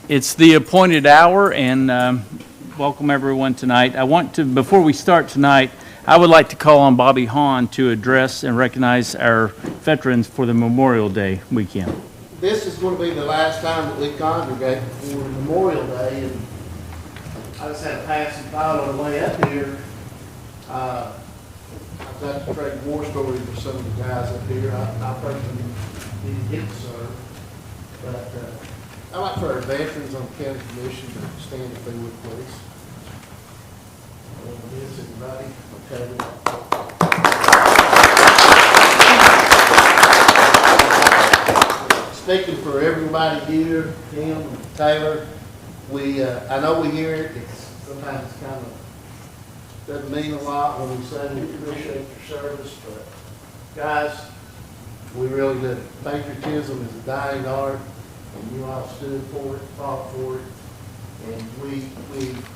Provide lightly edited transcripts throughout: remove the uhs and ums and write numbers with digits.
It's the appointed hour, and welcome everyone tonight. Before we start tonight, I would like to call on Bobby Hahn to address and recognize our veterans for the Memorial Day weekend. This is going to be the last time that we congregate for Memorial Day, and I just had a passing thought on the way up here. I've got to trade war stories with some of the guys up here. I personally didn't get to serve, but I'd like for our veterans on the county commission to stand if they would, please. Is everybody okay with that? Speaking for everybody here, Tim, Taylor, I know we hear it. Sometimes it's kind of doesn't mean a lot when we say we appreciate your service, but guys, we really do. Patriotism is a dying art, and you all stood for it, fought for it, and we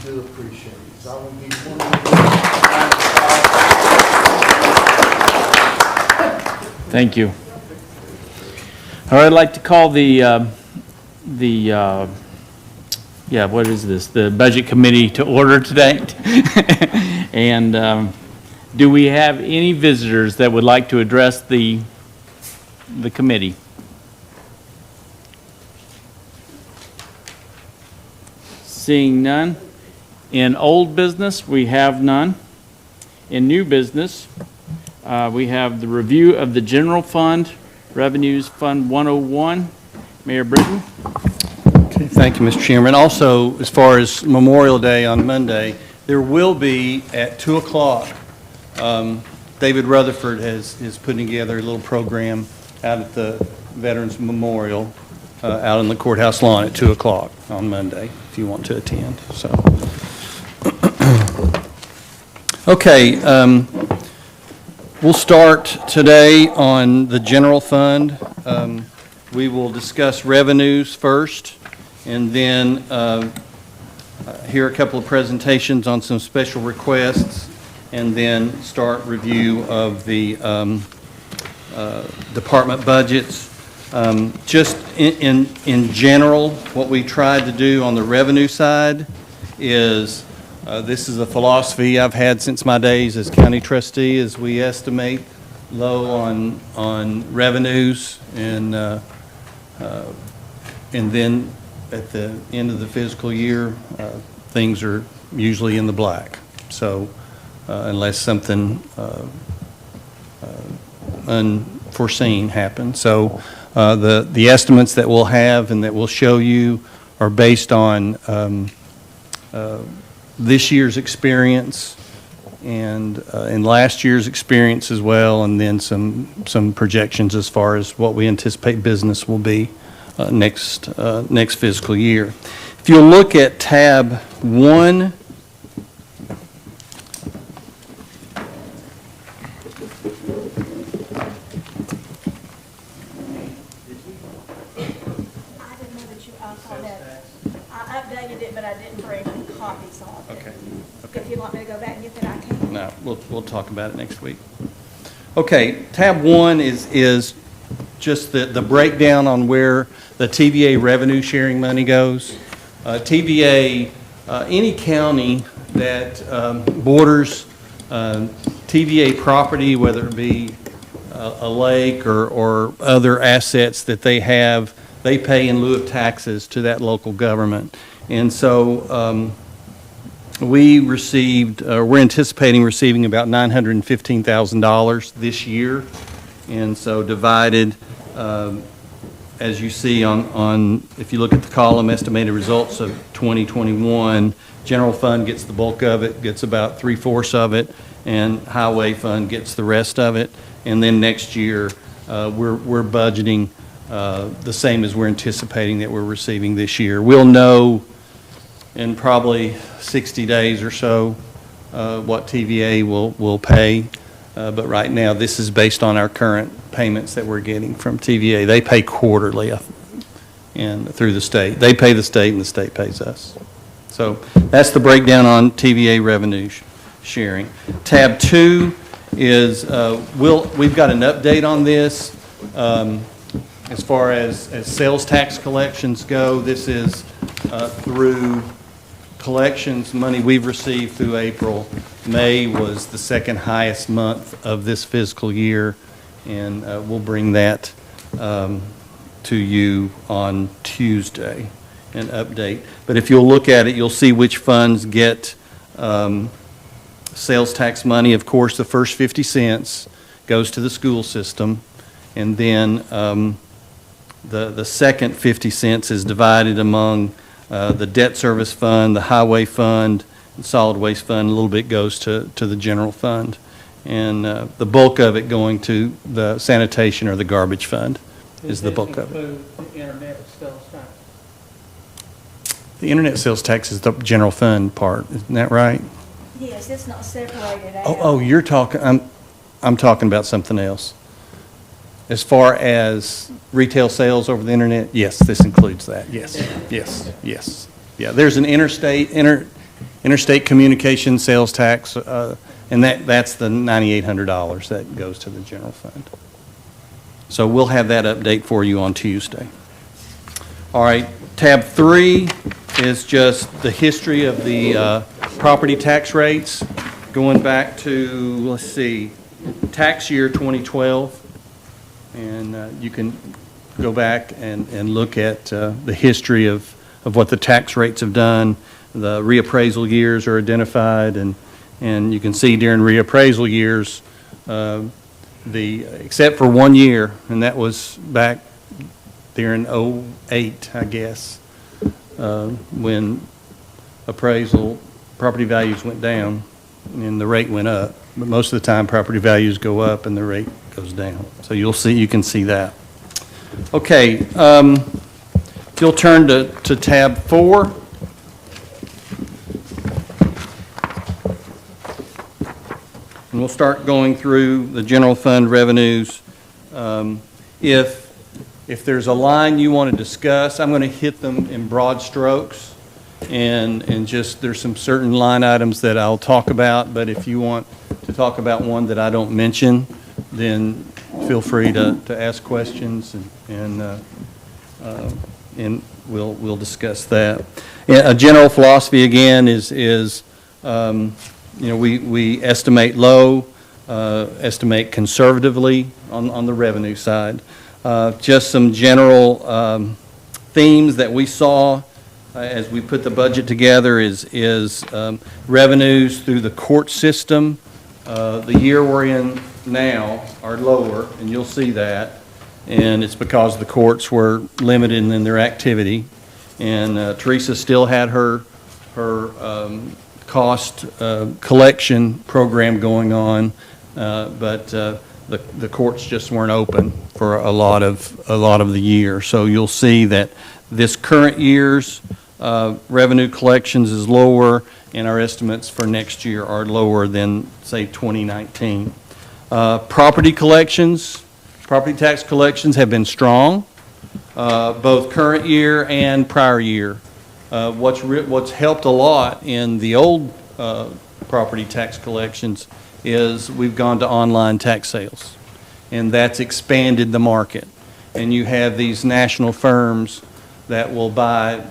do appreciate it. So I want to give you one more. Thank you. All right, I'd like to call the Budget Committee to order today. And do we have any visitors that would like to address the committee? Seeing none. In old business, we have none. In new business, we have the review of the general fund, Revenues Fund 101. Mayor Britton. Okay, thank you, Mr. Chairman. Also, as far as Memorial Day on Monday, there will be at 2 o'clock, David Rutherford is putting together a little program out at the Veterans Memorial out on the courthouse lawn at 2 o'clock on Monday, if you want to attend. So, okay, we'll start today on the general fund. We will discuss revenues first, and then hear a couple of presentations on some special requests, and then start review of the department budgets. Just in general, what we tried to do on the revenue side is, this is a philosophy I've had since my days as county trustee, is we estimate low on revenues, and then at the end of the fiscal year, things are usually in the black. So unless something unforeseen happens. So the estimates that we'll have and that we'll show you are based on this year's experience and last year's experience as well, and then some projections as far as what we anticipate business will be next fiscal year. If you'll look at tab 1, I updated it, but I didn't bring copies of it. Okay. If you want me to go back and get that, I can. No, we'll talk about it next week. Okay, tab 1 is just the breakdown on where the TVA revenue sharing money goes. TVA, any county that borders TVA property, whether it be a lake or other assets that they have, they pay in lieu of taxes to that local government. And so we're anticipating receiving about $915,000 this year. And so divided, as you see on, if you look at the column, estimated results of 2021, general fund gets the bulk of it, gets about 3/4 of it, and highway fund gets the rest of it. And then next year, we're budgeting the same as we're anticipating that we're receiving this year. We'll know in probably 60 days or so what TVA will pay. But right now, this is based on our current payments that we're getting from TVA. They pay quarterly and through the state. They pay the state, and the state pays us. So that's the breakdown on TVA revenue sharing. Tab 2 is, we've got an update on this. As far as sales tax collections go, this is through collections, money we've received through April. May was the second highest month of this fiscal year, and we'll bring that to you on Tuesday, an update. But if you'll look at it, you'll see which funds get sales tax money. Of course, the first 50 cents goes to the school system, and then the second 50 cents is divided among the debt service fund, the highway fund, and solid waste fund. A little bit goes to the general fund, and the bulk of it going to the sanitation or the garbage fund is the bulk of it. Does this include the internet sales tax? The internet sales tax is the general fund part, isn't that right? Yes, it's not separated out. Oh, you're talking, I'm talking about something else. As far as retail sales over the internet, yes, this includes that, yes, yes, yes. Yeah, there's an interstate communication sales tax, and that's the $9,800 that goes to the general fund. So we'll have that update for you on Tuesday. All right, tab 3 is just the history of the property tax rates going back to, let's see, tax year 2012. And you can go back and look at the history of what the tax rates have done. The reappraisal years are identified, and you can see during reappraisal years, except for 1 year, and that was back there in '08, I guess, when property values went down and the rate went up. But most of the time, property values go up and the rate goes down. So you can see that. Okay, if you'll turn to tab 4. And we'll start going through the general fund revenues. If there's a line you want to discuss, I'm going to hit them in broad strokes, and just there's some certain line items that I'll talk about, but if you want to talk about one that I don't mention, then feel free to ask questions, and we'll discuss that. A general philosophy again is we estimate low, estimate conservatively on the revenue side. Just some general themes that we saw as we put the budget together is revenues through the court system. The year we're in now are lower, and you'll see that, and it's because the courts were limited in their activity. And Teresa still had her cost collection program going on, but the courts just weren't open for a lot of the year. So you'll see that this current year's revenue collections is lower, and our estimates for next year are lower than, say, 2019. Property tax collections have been strong, both current year and prior year. What's helped a lot in the old property tax collections is we've gone to online tax sales, and that's expanded the market. And you have these national firms that will buy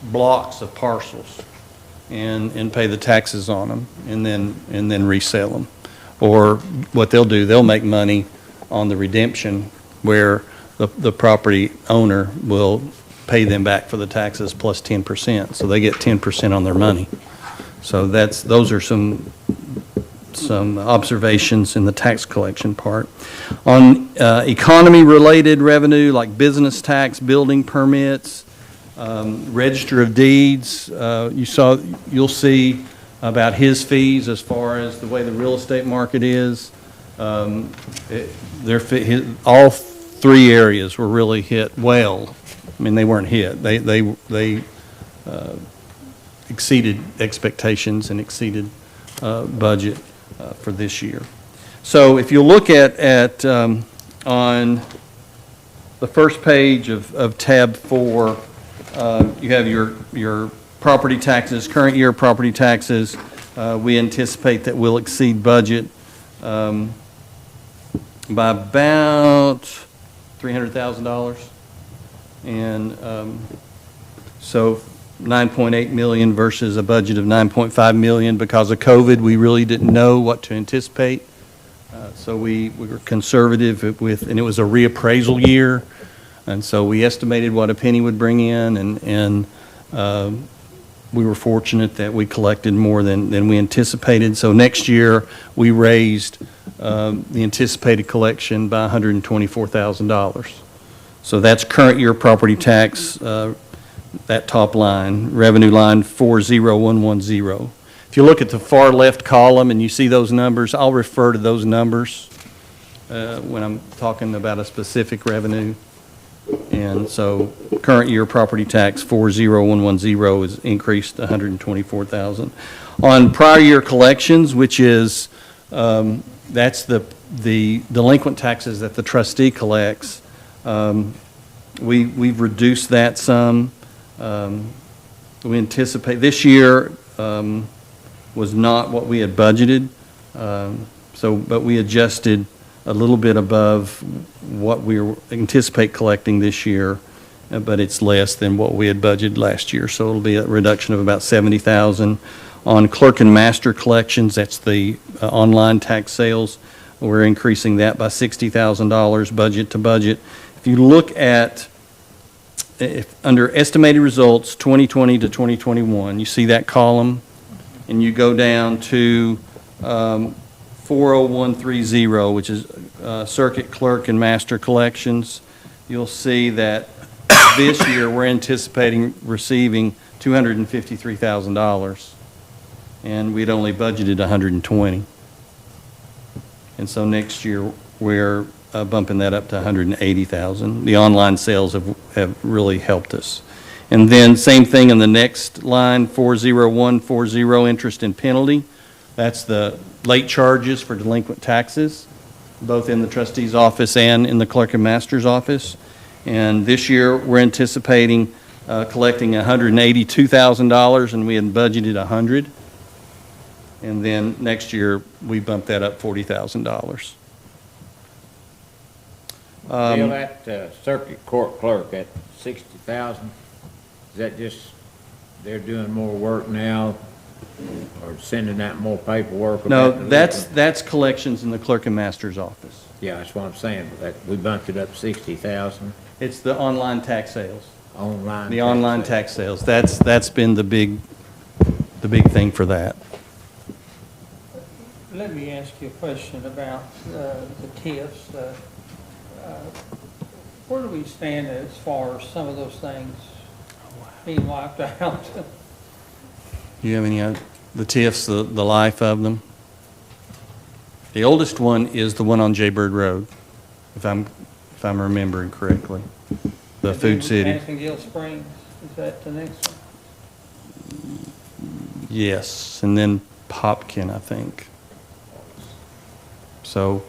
blocks of parcels and pay the taxes on them, and then resell them. Or what they'll do, they'll make money on the redemption, where the property owner will pay them back for the taxes plus 10%, so they get 10% on their money. So those are some observations in the tax collection part. On economy-related revenue, like business tax, building permits, register of deeds, you'll see about his fees as far as the way the real estate market is. All 3 areas were really hit well. I mean, they weren't hit. They exceeded expectations and exceeded budget for this year. So if you look at on the first page of tab 4, you have your property taxes, current year property taxes. We anticipate that we'll exceed budget by about $300,000. And So 9.8 million versus a budget of 9.5 million. Because of COVID, we really didn't know what to anticipate. So we were conservative with, and it was a reappraisal year. And so we estimated what a penny would bring in, and we were fortunate that we collected more than we anticipated. So next year, we raised the anticipated collection by $124,000. So that's current year property tax, that top line, revenue line 40110. If you look at the far left column and you see those numbers, I'll refer to those numbers when I'm talking about a specific revenue. And so current year property tax 40110 is increased 124,000. On prior year collections, which is that's the delinquent taxes that the trustee collects, we've reduced that some. We anticipate this year was not what we had budgeted, but we adjusted a little bit above what we anticipate collecting this year, but it's less than what we had budgeted last year. So it'll be a reduction of about 70,000. On clerk and master collections, that's the online tax sales, we're increasing that by $60,000 budget to budget. If you look at under estimated results 2020 to 2021, you see that column, and you go down to 40130, which is circuit clerk and master collections. You'll see that this year we're anticipating receiving $253,000, and we'd only budgeted $120,000. And so next year we're bumping that up to $180,000. The online sales have really helped us. And then same thing in the next line, 40140, interest and penalty. That's the late charges for delinquent taxes, both in the trustee's office and in the clerk and master's office. And this year we're anticipating collecting $182,000, and we had budgeted $100,000. And then next year we bumped that up $40,000. Bill, that circuit court clerk at 60,000, is that just, they're doing more work now, or sending out more paperwork? No, about the that's collections in the clerk and master's office. Yeah, that's what I'm saying, but that, we bumped it up 60,000 It's the online tax sales. online. The online tax sales. That's been the big thing for that. Let me ask you a question about the TIFs. Where do we stand as far as some of those things being wiped out? Do you have any the TIFs, the life of them? The oldest one is the one on Jaybird Road, if I'm remembering correctly. The Food City. Gill Springs, is that the next one? Yes, and then Popkin, I think. So,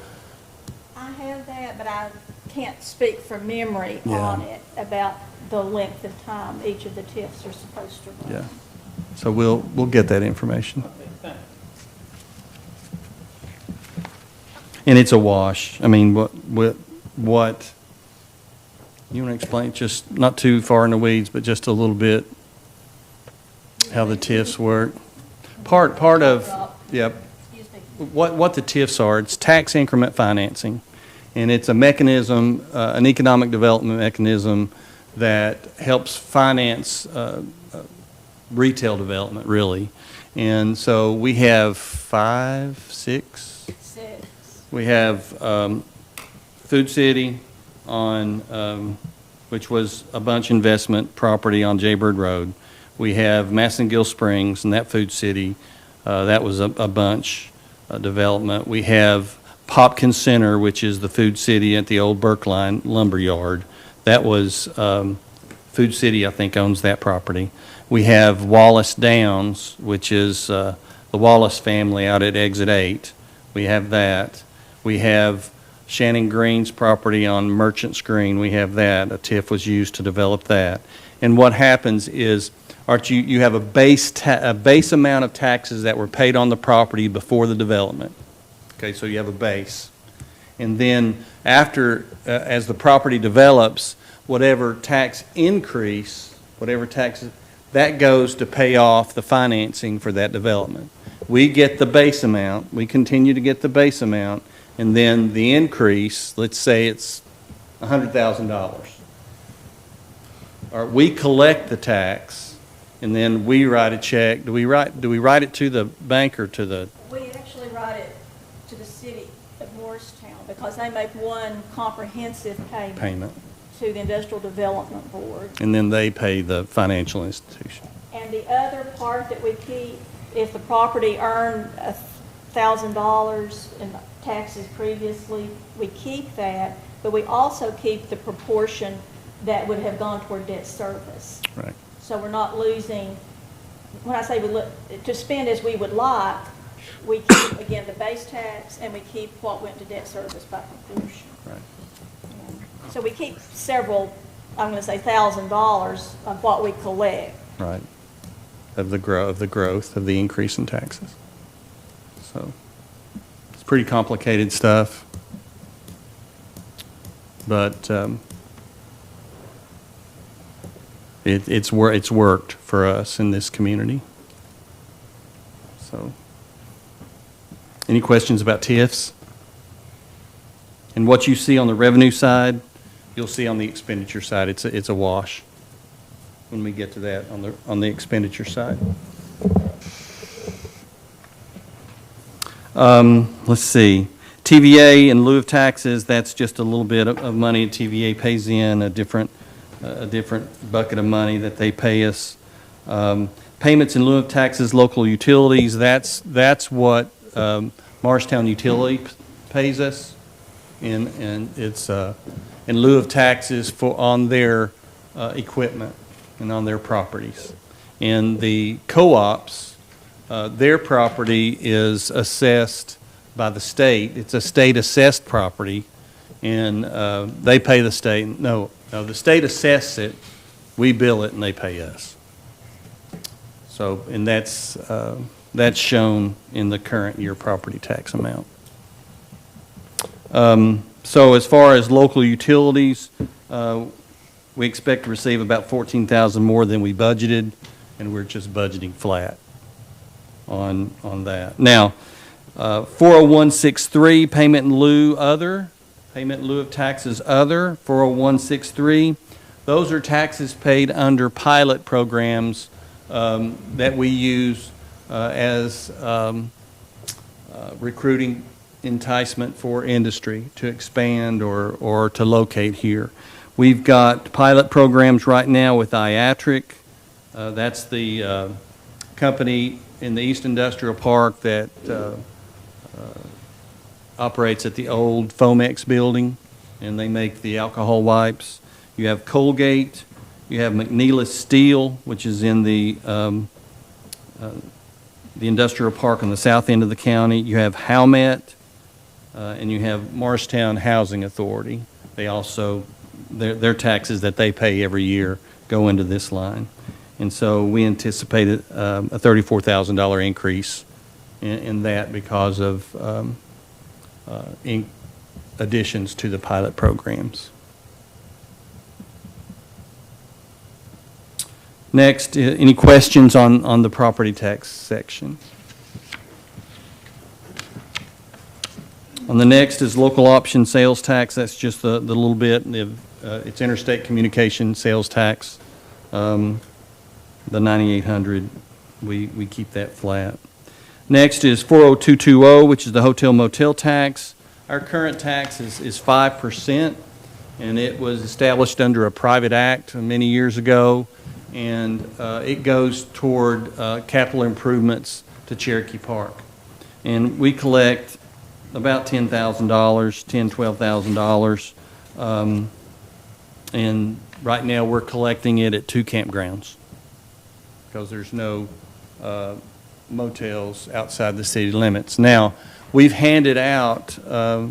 I have that, but I can't speak from memory Yeah. on it about the length of time each of the TIFs are supposed to run. yeah. So we'll get that information. Okay, thanks. And it's a wash. I mean, what you want to explain, just not too far in the weeds, but just a little bit how the TIFs work? Part of, yep. Excuse me. What the TIFs are, it's tax increment financing, and it's a mechanism, an economic development mechanism that helps finance retail development, really. And so we have 5, 6. 6. We have Food City on, which was a bunch investment property on Jaybird Road. We have Gill Springs, and that Food City, that was a bunch development. We have Popkin Center, which is the Food City at the old Berkline lumber yard. That was, Food City, I think, owns that property. We have Wallace Downs, which is the Wallace family out at Exit 8. We have that. We have Shannon Green's property on Merchants Green. We have that. A TIF was used to develop that. And what happens is, Art, you have a base amount of taxes that were paid on the property before the development. Okay, so you have a base. And then after, as the property develops, whatever tax increase whatever taxes, that goes to pay off the financing for that development. We get the base amount, we continue to get the base amount, and then the increase, let's say it's $100,000. Or we collect the tax, and then we write a check. Do we write it to the bank or to the? We actually write it to the city of Morristown because they make one comprehensive payment to the Industrial Development Board. And then they pay the financial institution. And the other part that we keep, if the property earned $1,000 in taxes previously, we keep that, but we also keep the proportion that would have gone toward debt service. Right. So we're not losing, when I say to spend as we would like, we keep, again, the base tax, and we keep what went to debt service by proportion. Right. So we keep several, I'm going to say $1,000 of what we collect. Right. Of the growth of the increase in taxes. So it's pretty complicated stuff. But it's worked for us in this community. So, any questions about TIFs? And what you see on the revenue side, you'll see on the expenditure side. It's a wash when we get to that on the expenditure side. Let's see. TVA in lieu of taxes, that's just a little bit of money TVA pays in, a different bucket of money that they pay us. Payments in lieu of taxes, local utilities, that's what Morristown Utility pays us. And it's in lieu of taxes on their equipment and on their properties. And the co-ops, their property is assessed by the state. It's a state-assessed property, and they pay the state. No, the state assesses it, we bill it, and they pay us. So, and that's shown in the current year property tax amount. So as far as local utilities, we expect to receive about $14,000 more than we budgeted, and we're just budgeting flat on that. Now, 40163, payment in lieu of taxes other, 40163, those are taxes paid under pilot programs that we use as recruiting enticement for industry to expand or to locate here. We've got pilot programs right now with IATRIC. That's the company in the East Industrial Park that operates at the old Fomex building, and they make the alcohol wipes. You have Colgate. You have McNeilus Steel, which is in the industrial park on the south end of the county. You have Howmet, and you have Morristown Housing Authority. They also, their taxes that they pay every year go into this line. And so we anticipated a $34,000 increase in that because of additions to the pilot programs. Next, any questions on the property tax section? On the next is local option sales tax. That's just the little bit. It's interstate communication sales tax. The 9,800, we keep that flat. Next is 40220, which is the hotel motel tax. Our current tax is 5%, and it was established under a private act many years ago, and it goes toward capital improvements to Cherokee Park. And we collect about $10,000, $12,000, and right now we're collecting it at 2 campgrounds because there's no motels outside the city limits. Now, we've handed out a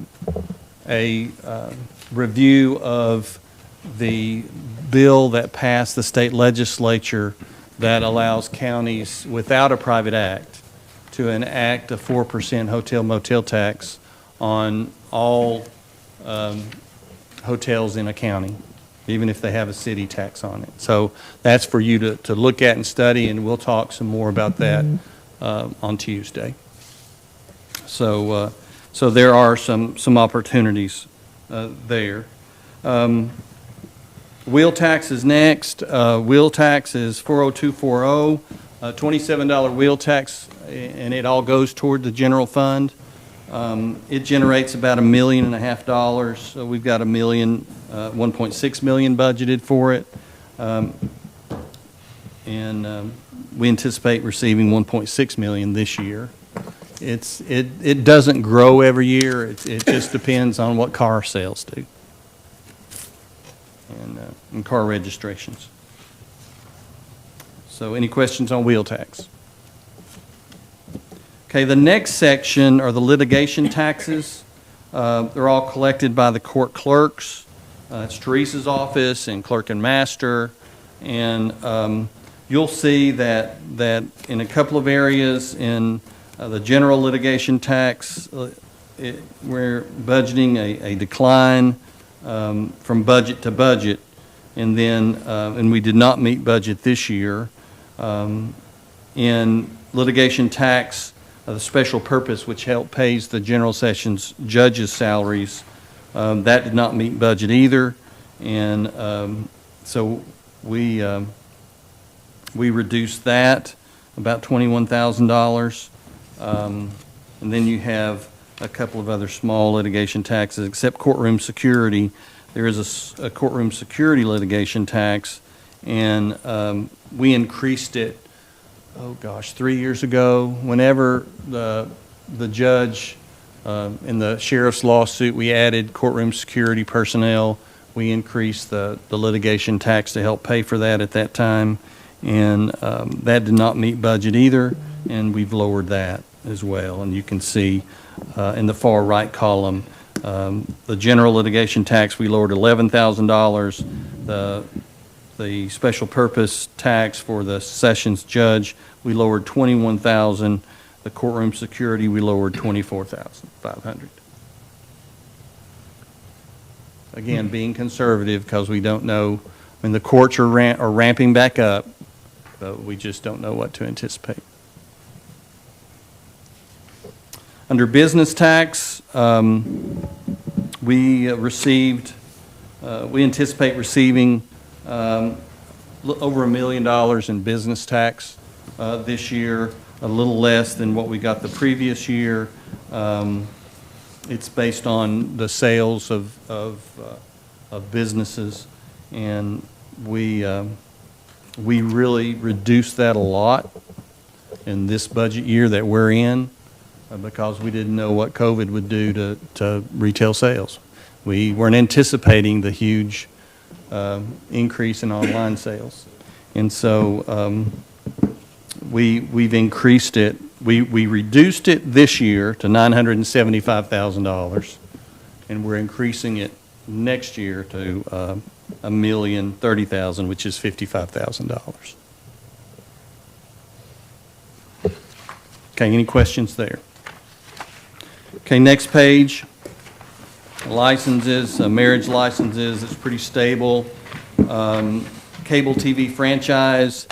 review of the bill that passed the state legislature that allows counties without a private act to enact a 4% hotel motel tax on all hotels in a county. even if they have a city tax on it. So that's for you to look at and study, and we'll talk some more about that on Tuesday. So there are some opportunities there. Wheel tax is next. Wheel tax is 40240, $27 wheel tax, and it all goes toward the general fund. It generates about $1.5 million. So we've got $1.6 million budgeted for it. And we anticipate receiving $1.6 million this year. It doesn't grow every year. It just depends on what car sales do and car registrations. So any questions on wheel tax? Okay, the next section are the litigation taxes. They're all collected by the court clerks. It's Teresa's office and clerk and master. And you'll see that in a couple of areas in the general litigation tax, we're budgeting a decline from budget to budget. And then, and we did not meet budget this year. In litigation tax, the special purpose, which pays the general sessions judges' salaries, that did not meet budget either. And so we reduced that about $21,000. And then you have a couple of other small litigation taxes, except courtroom security. There is a courtroom security litigation tax, and we increased it, 3 years ago. Whenever the judge in the sheriff's lawsuit, we added courtroom security personnel. We increased the litigation tax to help pay for that at that time, and that did not meet budget either, and we've lowered that as well. And you can see in the far right column, the general litigation tax, we lowered $11,000. The special purpose tax for the sessions judge, we lowered $21,000. The courtroom security, we lowered $24,500. Again, being conservative because we don't know. I mean, the courts are ramping back up, but we just don't know what to anticipate. Under business tax, we anticipate receiving over $1 million in business tax this year, a little less than what we got the previous year. It's based on the sales of businesses, and we really reduced that a lot in this budget year that we're in because we didn't know what COVID would do to retail sales. We weren't anticipating the huge increase in online sales. And so we've increased it. We reduced it this year to $975,000, and we're increasing it next year to $1,030,000, which is $55,000. Okay, any questions there? Okay, next page. Licenses, marriage licenses, it's pretty stable. Cable TV franchise,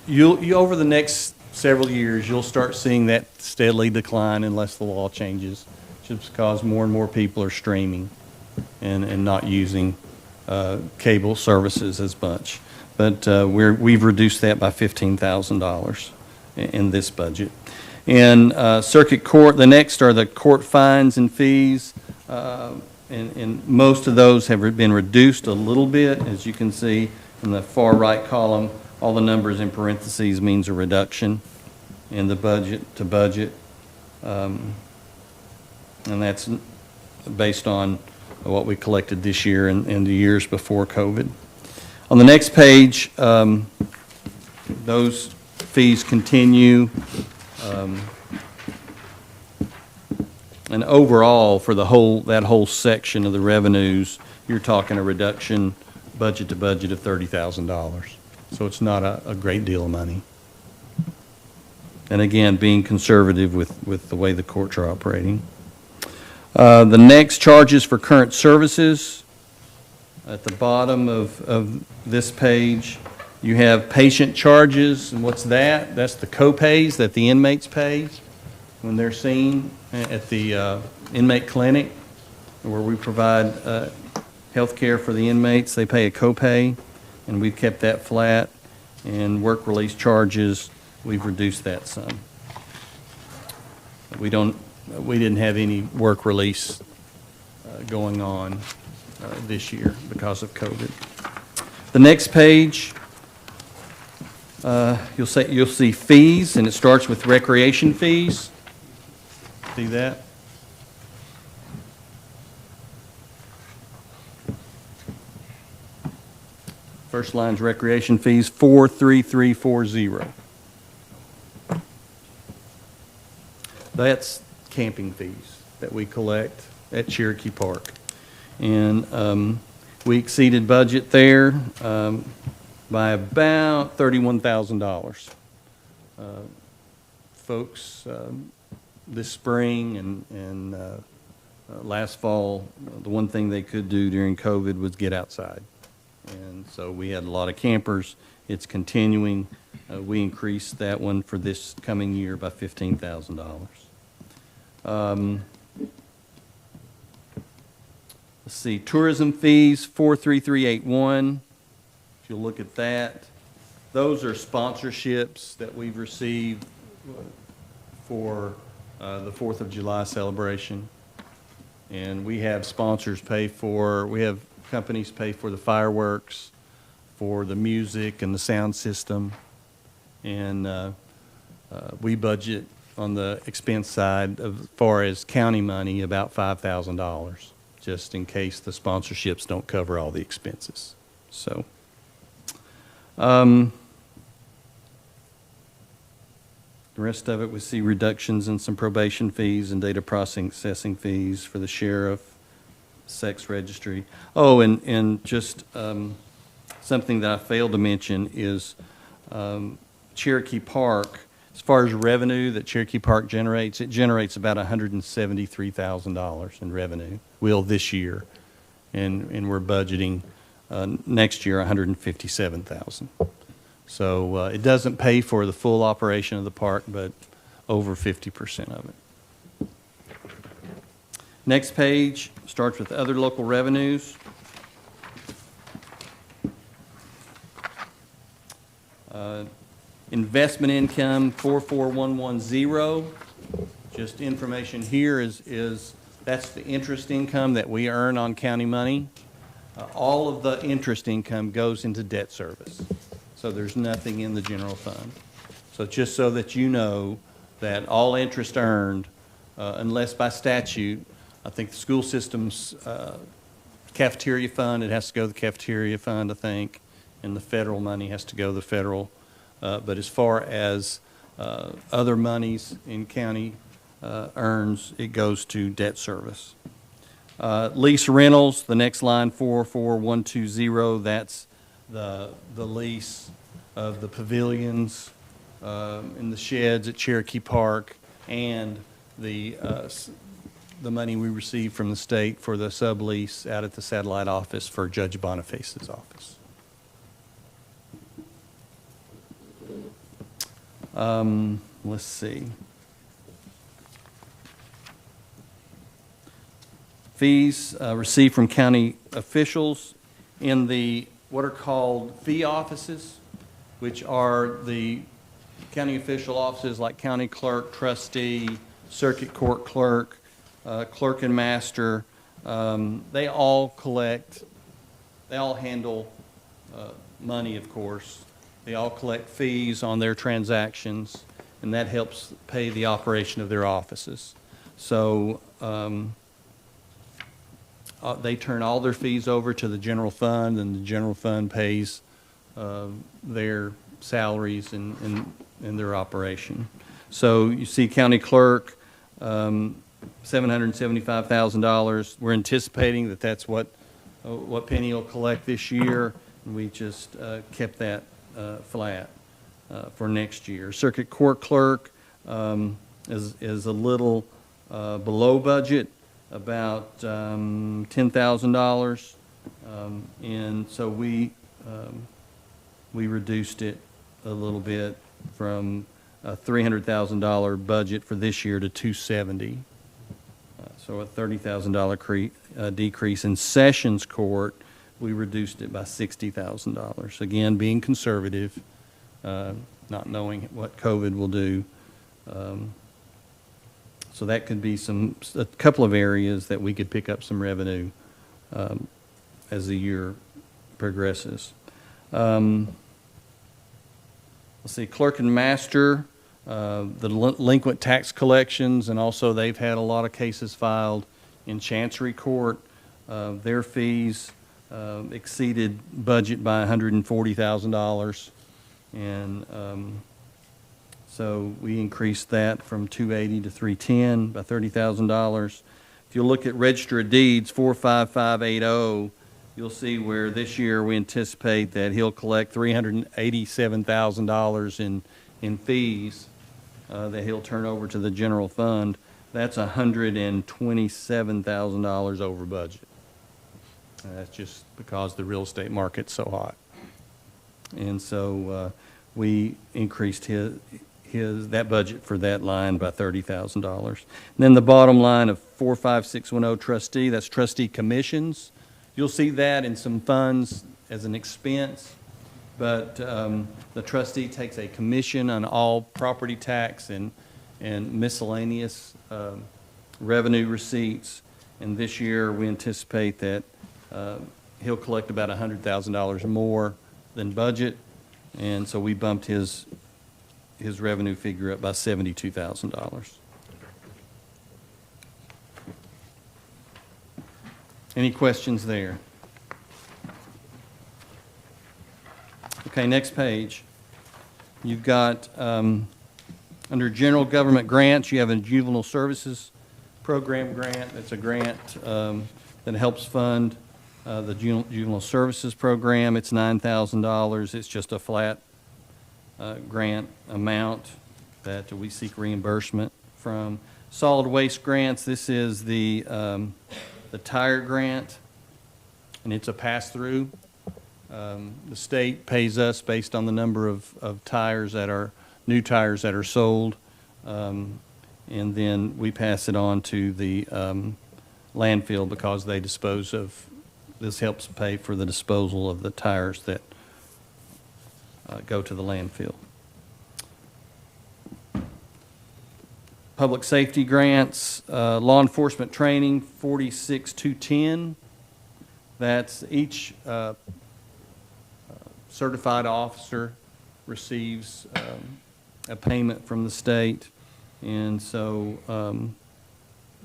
you over the next several years, you'll start seeing that steadily decline unless the law changes, just because more and more people are streaming and not using cable services as much. But we've reduced that by $15,000 in this budget. And circuit court, the next are the court fines and fees. And most of those have been reduced a little bit. As you can see in the far right column, all the numbers in parentheses means a reduction in the budget to budget. And that's based on what we collected this year and the years before COVID. On the next page, those fees continue. And overall, for that whole section of the revenues, you're talking a reduction budget to budget of $30,000. So it's not a great deal of money. And again, being conservative with the way the courts are operating. The next, charges for current services. At the bottom of this page, you have patient charges, and what's that? That's the co-pays that the inmates pay when they're seen at the inmate clinic, where we provide health care for the inmates. They pay a co-pay, and we've kept that flat. And work release charges, we've reduced that some. We didn't have any work release going on this year because of COVID. The next page, you'll see fees, and it starts with recreation fees. See that? First line's recreation fees, 43340. That's camping fees that we collect at Cherokee Park. And we exceeded budget there by about $31,000. Folks, this spring and last fall, the one thing they could do during COVID was get outside. And so we had a lot of campers. It's continuing. We increased that one for this coming year by $15,000. Let's see, tourism fees, 43381. If you look at that, those are sponsorships that we've received for the 4th of July celebration. And we have sponsors we have companies pay for the fireworks, for the music and the sound system. And we budget on the expense side as far as county money about $5,000, just in case the sponsorships don't cover all the expenses. So, the rest of it, we see reductions in some probation fees and data processing fees for the sheriff, sex registry. Oh, and just something that I failed to mention is Cherokee Park. As far as revenue that Cherokee Park generates, it generates about $173,000 in revenue. Will this year, and we're budgeting next year $157,000. So it doesn't pay for the full operation of the park, but over 50% of it. Next page starts with other local revenues. Investment income, 44110. Just information here is that's the interest income that we earn on county money. All of the interest income goes into debt service. So there's nothing in the general fund. So just so that you know that all interest earned, unless by statute, I think the school system's cafeteria fund, it has to go to the cafeteria fund, I think, and the federal money has to go to the federal. But as far as other monies in county earns, it goes to debt service. Lease rentals, the next line, 44120, that's the lease of the pavilions and the sheds at Cherokee Park, and the money we receive from the state for the sublease out at the satellite office for Judge Boniface's office. Let's see. Fees received from county officials in the what are called fee offices, which are the county official offices like county clerk, trustee, circuit court clerk, clerk and master. They all handle money, of course. They all collect fees on their transactions, and that helps pay the operation of their offices. So they turn all their fees over to the general fund, and the general fund pays their salaries and their operation. So you see county clerk, $775,000. We're anticipating that that's what Penny will collect this year, and we just kept that flat for next year. Circuit court clerk is a little below budget, about $10,000. And so we reduced it a little bit from a $300,000 budget for this year to $270,000. So a $30,000 decrease. In Sessions Court, we reduced it by $60,000. Again, being conservative, not knowing what COVID will do. So that could be a couple of areas that we could pick up some revenue as the year progresses. Let's see, clerk and master, the delinquent tax collections, and also they've had a lot of cases filed in Chancery Court. Their fees exceeded budget by $140,000. And so we increased that from $280,000 to $310,000 by $30,000. If you look at Register of Deeds 45580, you'll see where this year we anticipate that he'll collect $387,000 in fees that he'll turn over to the general fund. That's $127,000 over budget. And that's just because the real estate market's so hot. And so we increased that budget for that line by $30,000. And then the bottom line of 45610 trustee, that's Trustee Commissions. You'll see that in some funds as an expense, but the trustee takes a commission on all property tax and miscellaneous revenue receipts. And this year we anticipate that he'll collect about $100,000 more than budget, and so we bumped his revenue figure up by $72,000. Any questions there? Okay, next page. You've got, under general government grants, you have a juvenile services program grant. That's a grant that helps fund the juvenile services program. It's $9,000. It's just a flat grant amount that we seek reimbursement from. Solid waste grants, this is the tire grant, and it's a pass-through. The state pays us based on the number of tires that are, new tires that are sold, and then we pass it on to the landfill because they dispose of, this helps pay for the disposal of the tires that go to the landfill. Public safety grants, law enforcement training, 46210. That's each certified officer receives a payment from the state, and so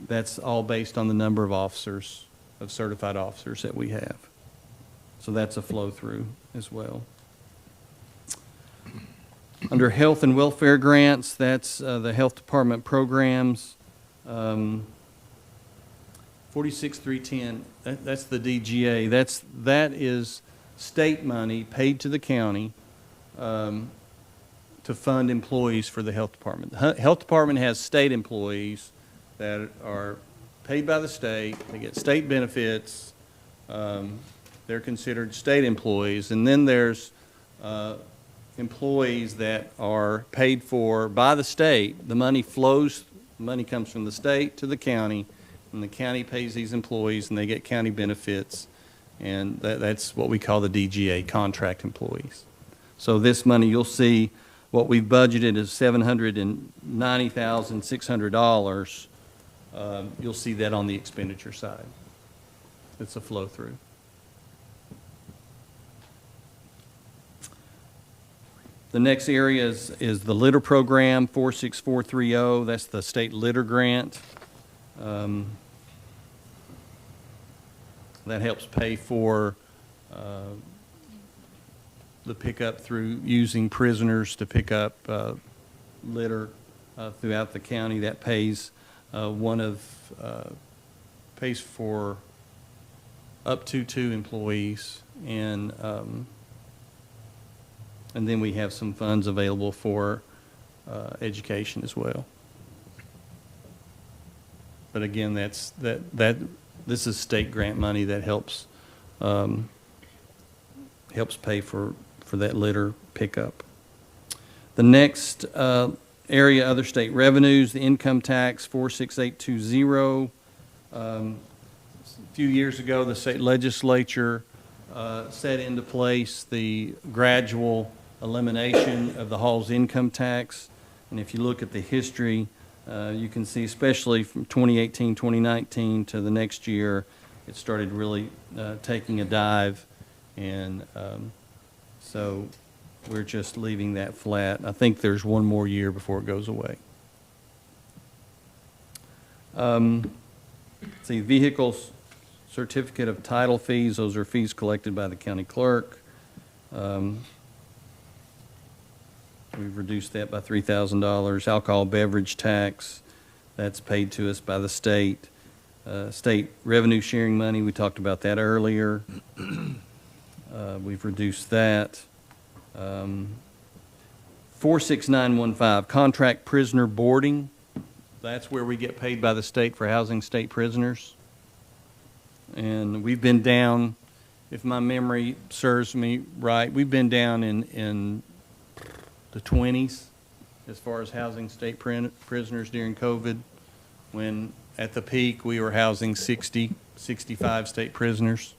that's all based on the number of officers, of certified officers that we have. So that's a flow through as well. Under health and welfare grants, that's the health department programs. 46310, that's the DGA. That is state money paid to the county to fund employees for the health department. The health department has state employees that are paid by the state. They get state benefits. They're considered state employees. And then there's employees that are paid for by the state. The money flows, money comes from the state to the county, and the county pays these employees, and they get county benefits, and that's what we call the DGA, contract employees. So this money, you'll see what we've budgeted is $790,600. You'll see that on the expenditure side. It's a flow through. The next area is the litter program, 46430. That's the state litter grant. That helps pay for the pickup through using prisoners to pick up litter throughout the county. That pays pays for up to 2 employees, and then we have some funds available for education as well. But again, this is state grant money that helps helps pay for that litter pickup. The next area, other state revenues, the income tax, 46820. A few years ago, the state legislature set into place the gradual elimination of the Hall's income tax. And if you look at the history, you can see, especially from 2018, 2019 to the next year, it started really taking a dive. And so we're just leaving that flat. I think there's one more year before it goes away. See, vehicles certificate of title fees, those are fees collected by the county clerk. We've reduced that by $3,000. Alcohol beverage tax, that's paid to us by the state. State revenue sharing money, we talked about that earlier. We've reduced that. 46915, contract prisoner boarding. That's where we get paid by the state for housing state prisoners. And we've been down, if my memory serves me right, we've been down in the 20s as far as housing state prisoners during COVID, when at the peak we were housing 60, 65 state prisoners.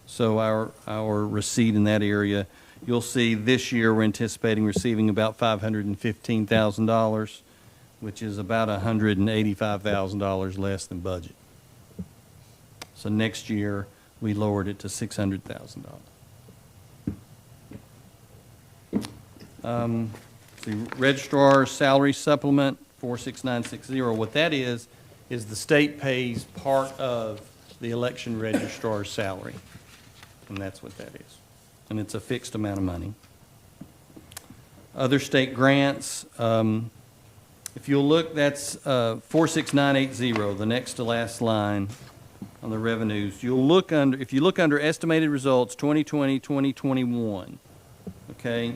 So our receipt in that area, you'll see this year we're anticipating receiving about $515,000, which is about $185,000 less than budget. So next year, we lowered it to $600,000. The registrar's salary supplement, 46960, what that is the state pays part of the election registrar's salary. And that's what that is. And it's a fixed amount of money. Other state grants, if you'll look, that's 46980, the next to last line on the revenues. You'll look under, if you look under estimated results 2020, 2021, okay,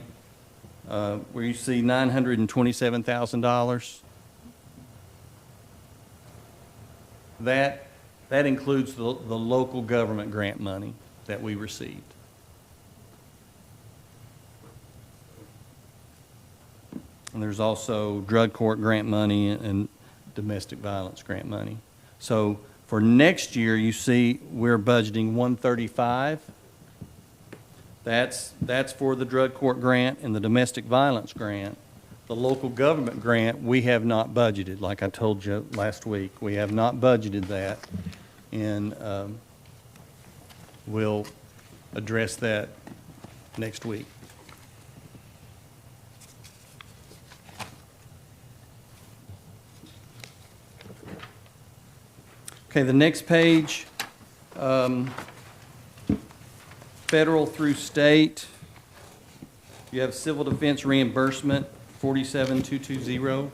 where you see $927,000. That includes the local government grant money that we received. And there's also drug court grant money and domestic violence grant money. So for next year, you see we're budgeting $135. That's for the drug court grant and the domestic violence grant. The local government grant, we have not budgeted. Like I told you last week, we have not budgeted that. And we'll address that next week. Okay, the next page, federal through state. You have civil defense reimbursement, 47220.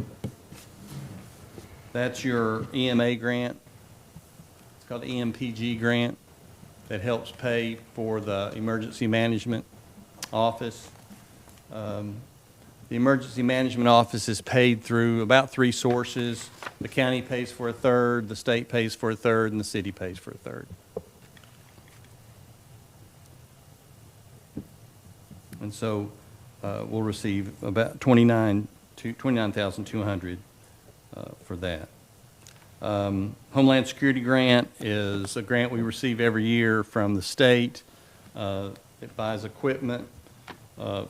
That's your EMA grant. It's called the EMPG grant that helps pay for the emergency management office. The emergency management office is paid through about 3 sources. The county pays for a third, the state pays for a third, and the city pays for a third. And so we'll receive about $29,200 for that. Homeland Security Grant is a grant we receive every year from the state. It buys equipment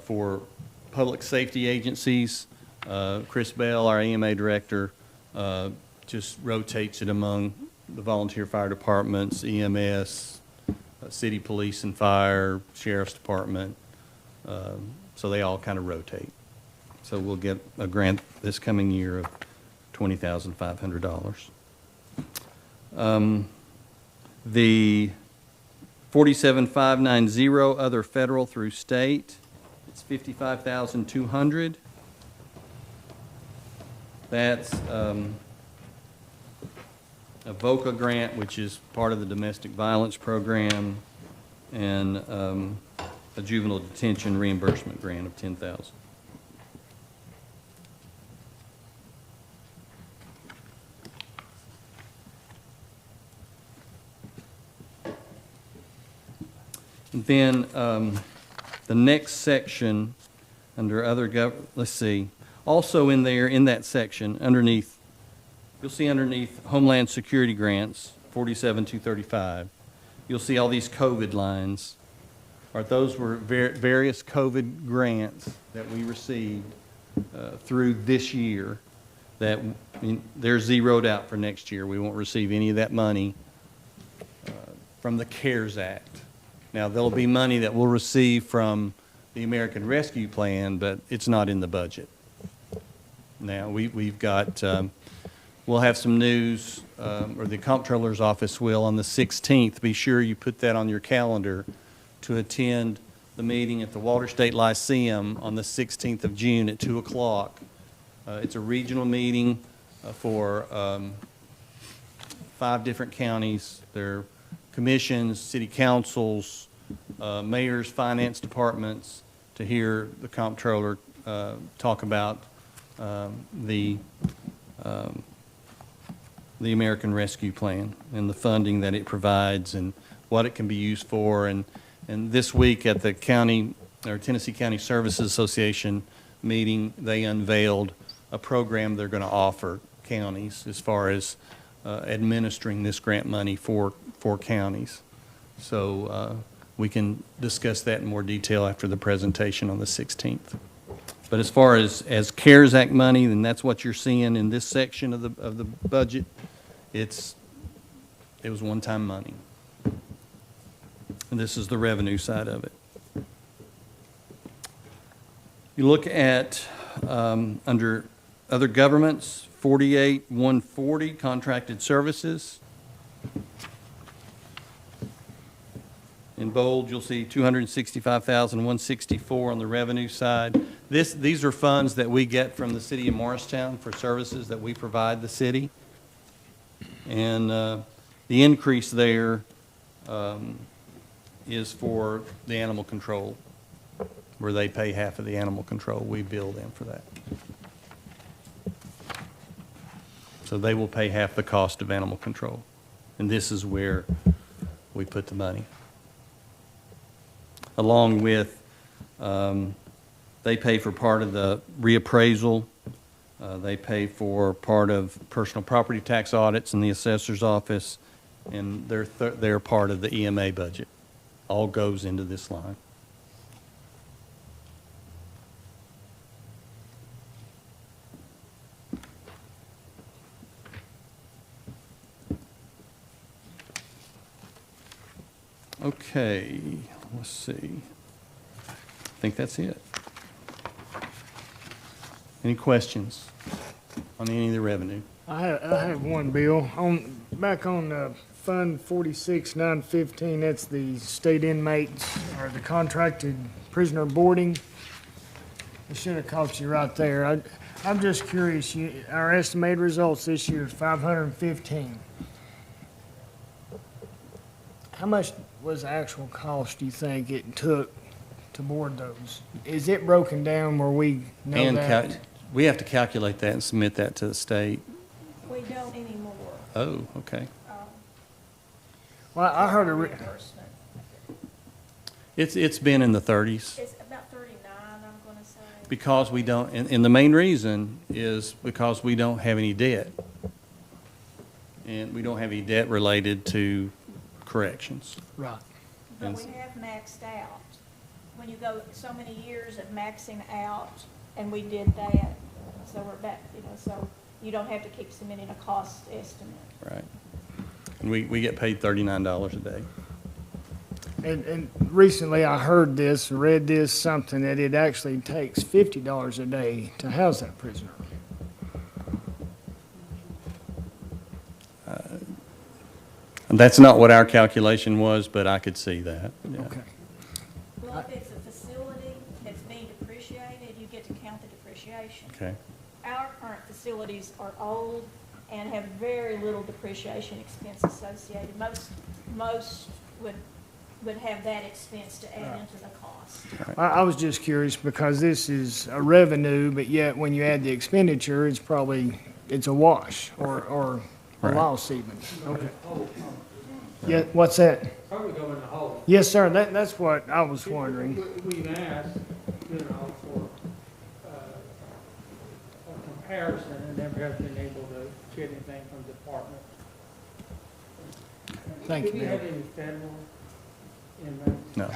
for public safety agencies. Chris Bell, our EMA director, just rotates it among the volunteer fire departments, EMS, city police and fire, sheriff's department. So they all kind of rotate. So we'll get a grant this coming year of $20,500. The 47590, other federal through state, it's $55,200. That's a VOCA grant, which is part of the domestic violence program, and a juvenile detention reimbursement grant of $10,000. Then the next section, under other let's see, also in there, in that section, underneath, you'll see underneath Homeland Security Grants, 47,235, you'll see all these COVID lines. Those were various COVID grants that we received through this year that they're zeroed out for next year. We won't receive any of that money from the CARES Act. Now, there'll be money that we'll receive from the American Rescue Plan, but it's not in the budget. Now, we've got, we'll have some news, or the Comptroller's Office will, on the 16th. Be sure you put that on your calendar to attend the meeting at the Walter State Lyceum on the 16th of June at 2 o'clock. It's a regional meeting for 5 different counties. They're commissions, city councils, mayors, finance departments, to hear the comptroller talk about the American Rescue Plan and the funding that it provides and what it can be used for. And this week at the county, or Tennessee County Services Association meeting, they unveiled a program they're going to offer counties as far as administering this grant money for counties. So we can discuss that in more detail after the presentation on the 16th. But as far as CARES Act money, then that's what you're seeing in this section of the budget. It was one-time money. And this is the revenue side of it. You look at under other governments, 48,140 contracted services. In bold, you'll see 265,164 on the revenue side. These are funds that we get from the city of Morristown for services that we provide the city. And the increase there is for the animal control, where they pay half of the animal control. We bill them for that. So they will pay half the cost of animal control. And this is where we put the money. Along with, they pay for part of the reappraisal. They pay for part of personal property tax audits in the assessor's office. And they're part of the EMA budget. All goes into this line. Okay, let's see. I think that's it. Any questions on any of the revenue? I have one, Bill. Back on Fund 46,915, that's the state inmates or the contracted prisoner boarding. I should have caught you right there. I'm just curious. Our estimated results this year is 515. How much was the actual cost you think it took to board those? Is it broken down where we know that? We have to calculate that and submit that to the state. We don't anymore. Oh, okay. Well, I heard Reimbursement. It's been in the 30s. It's about 39, I'm going to say. Because we don't, and the main reason is because we don't have any debt. And we don't have any debt related to corrections. Right. But we have maxed out. When you go so many years of maxing out, and we did that, so we're back, so you don't have to keep submitting a cost estimate. Right. And we get paid $39 a day. And recently I heard this, read this, something that it actually takes $50 a day to house that prisoner. That's not what our calculation was, but I could see that. Yeah. Okay. Well, if it's a facility that's being depreciated, you get to count the depreciation. Okay. Our current facilities are old and have very little depreciation expense associated. Most would have that expense to add into the cost. I was just curious because this is a revenue, but yet when you add the expenditure, it's a wash or a Right. loss even. Okay. Yeah, what's that? Probably go in the hole. Yes, sir, that's what I was wondering. We've asked, for a comparison and never have been able to get anything from the department. Thank you, Do we Bill. have any federal inmates? No.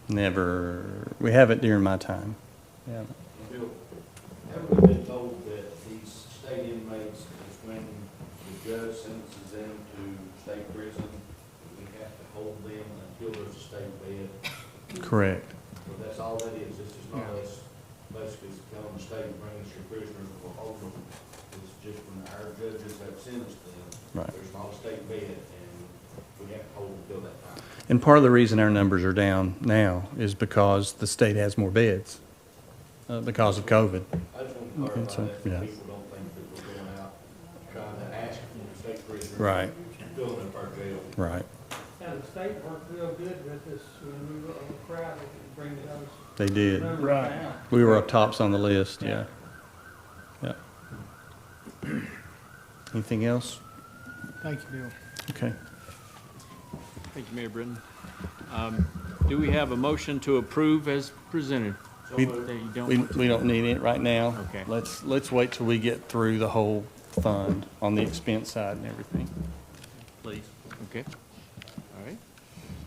Never, we haven't during my time. Yeah. Bill, haven't we been told that these state inmates, is when the judge sentences them to state prison, we have to hold them until there's a state bed? Correct. So that's all that is, this is not us basically telling the state, bring us your prisoners, we'll hold them. It's just when our judges have sentenced them, Right. there's not a state bed, and we have to hold them till that time. And part of the reason our numbers are down now is because the state has more beds, because of COVID. I just want to Okay, so, clarify that, so yeah. people don't think that we're going out trying to ask for the state prisoners. Right. Filling up our jail. Right. Now, the state worked real good with us when we were overcrowded and bringing those They did. numbers Right. down. We were up tops on the list, yeah. Yeah. Anything else? Thank you, Bill. Okay. Thank you, Mayor Britton. Do we have a motion to approve as presented? We- That you don't We, want to- we don't need it right now. Okay. Let's wait till we get through the whole fund on the expense side and everything. Please. Okay.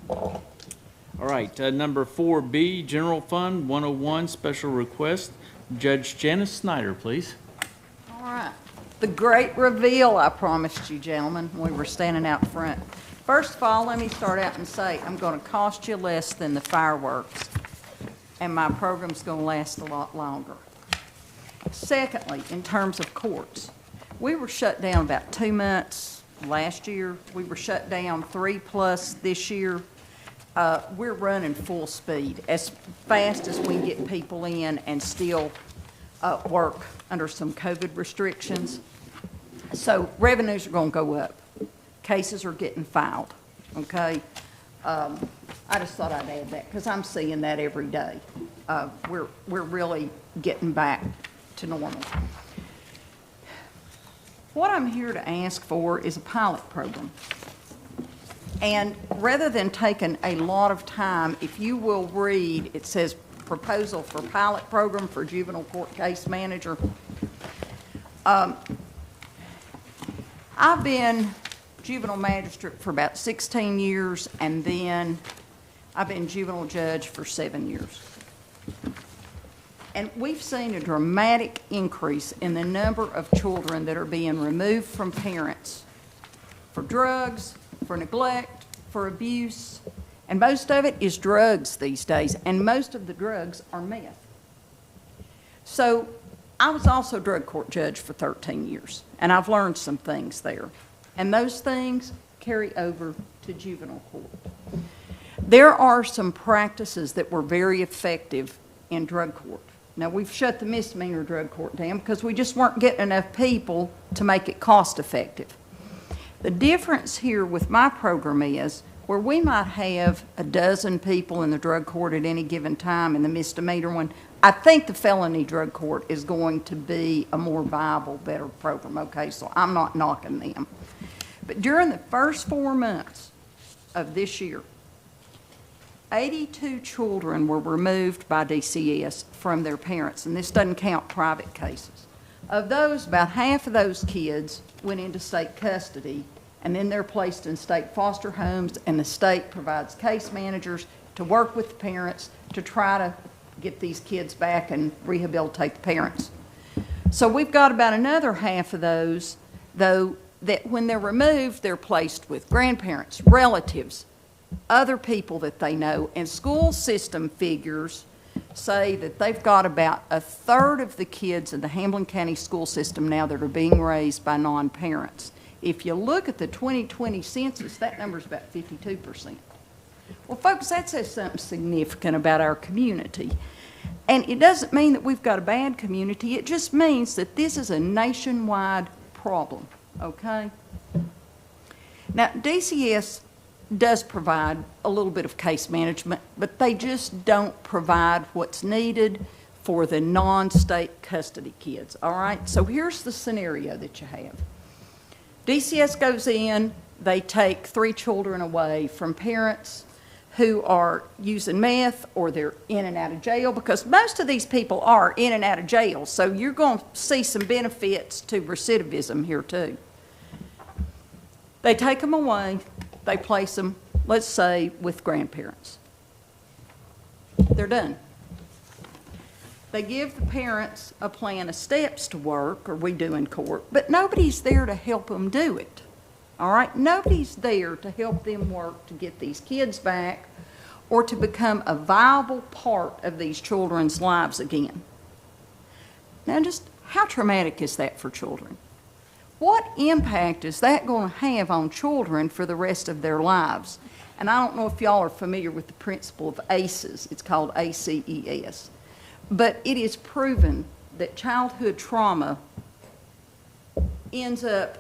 All right. All right, number 4B, General Fund 101, Special Request. Judge Janice Snyder, please. All right. The great reveal I promised you, gentlemen, when we were standing out front. First of all, let me start out and say, I'm going to cost you less than the fireworks, and my program's going to last a lot longer. Secondly, in terms of courts, we were shut down about 2 months last year. We were shut down 3+ this year. We're running full speed, as fast as we can get people in and still work under some COVID restrictions. So revenues are going to go up. Cases are getting filed, okay? I just thought I'd add that, because I'm seeing that every day. We're really getting back to normal. What I'm here to ask for is a pilot program. And rather than taking a lot of time, if you will read, it says proposal for pilot program for juvenile court case manager. I've been juvenile magistrate for about 16 years, and then I've been juvenile judge for 7 years. And we've seen a dramatic increase in the number of children that are being removed from parents for drugs, for neglect, for abuse, and most of it is drugs these days, and most of the drugs are meth. So I was also drug court judge for 13 years, and I've learned some things there, and those things carry over to juvenile court. There are some practices that were very effective in drug court. Now, we've shut the misdemeanor drug court down because we just weren't getting enough people to make it cost effective. The difference here with my program is where we might have a dozen people in the drug court at any given time in the misdemeanor one, I think the felony drug court is going to be a more viable, better program, okay? So I'm not knocking them. But during the first 4 months of this year, 82 children were removed by DCS from their parents, and this doesn't count private cases. Of those, about half of those kids went into state custody, and then they're placed in state foster homes, and the state provides case managers to work with the parents to try to get these kids back and rehabilitate the parents. So we've got about another half of those, though, that when they're removed, they're placed with grandparents, relatives, other people that they know, and school system figures say that they've got about a third of the kids in the Hamlin County school system now that are being raised by non-parents. If you look at the 2020 census, that number's about 52%. Well, folks, that says something significant about our community. And it doesn't mean that we've got a bad community. It just means that this is a nationwide problem, okay? Now, DCS does provide a little bit of case management, but they just don't provide what's needed for the non-state custody kids, all right? So here's the scenario that you have. DCS goes in, They take 3 children away from parents who are using meth or they're in and out of jail, because most of these people are in and out of jail. So you're going to see some benefits to recidivism here too. They take them away, they place them, let's say, with grandparents. They're done. They give the parents a plan of steps to work, or we do in court, but nobody's there to help them do it. All right? Nobody's there to help them work to get these kids back or to become a viable part of these children's lives again. Now, just how traumatic is that for children? What impact is that going to have on children for the rest of their lives? And I don't know if y'all are familiar with the principle of ACEs. It's called ACES. But it is proven that childhood trauma ends up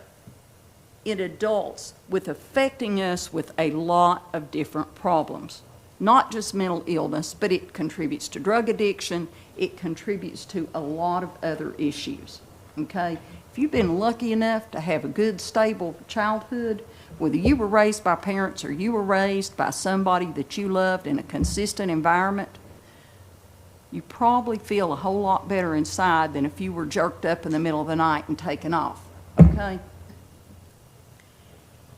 in adults with affecting us with a lot of different problems. Not just mental illness, but it contributes to drug addiction. It contributes to a lot of other issues, okay? If you've been lucky enough to have a good, stable childhood, whether you were raised by parents or you were raised by somebody that you loved in a consistent environment, you probably feel a whole lot better inside than if you were jerked up in the middle of the night and taken off, okay?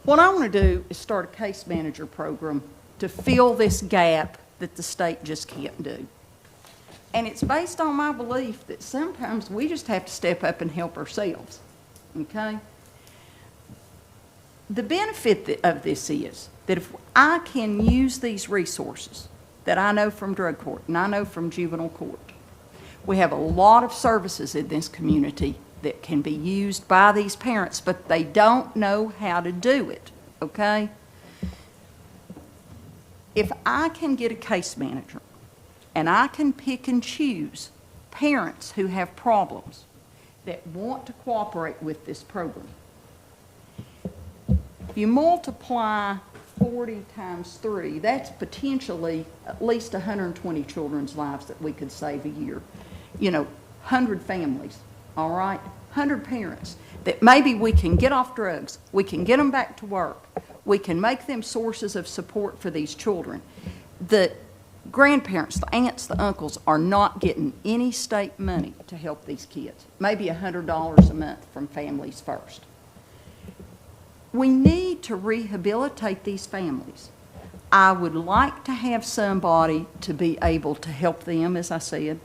What I want to do is start a case manager program to fill this gap that the state just can't do. And it's based on my belief that sometimes we just have to step up and help ourselves, okay? The benefit of this is that if I can use these resources that I know from drug court and I know from juvenile court, we have a lot of services in this community that can be used by these parents, but they don't know how to do it, okay? If I can get a case manager and I can pick and choose parents who have problems that want to cooperate with this program, if you multiply 40 times 3, that's potentially at least 120 children's lives that we could save a year. You know, 100 families, all right? 100 parents that maybe we can get off drugs, we can get them back to work, we can make them sources of support for these children. The grandparents, the aunts, the uncles are not getting any state money to help these kids, maybe $100 a month from Families First. We need to rehabilitate these families. I would like to have somebody to be able to help them, as I said,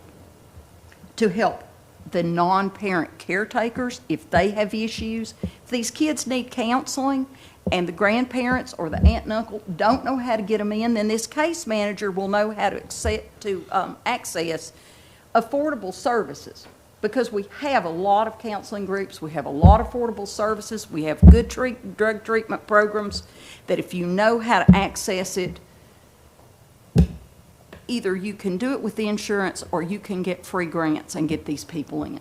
to help the non-parent caretakers if they have issues. If these kids need counseling and the grandparents or the aunt and uncle don't know how to get them in, then this case manager will know how to access affordable services. Because we have a lot of counseling groups, we have a lot of affordable services, we have good drug treatment programs that if you know how to access it, either you can do it with the insurance or you can get free grants and get these people in.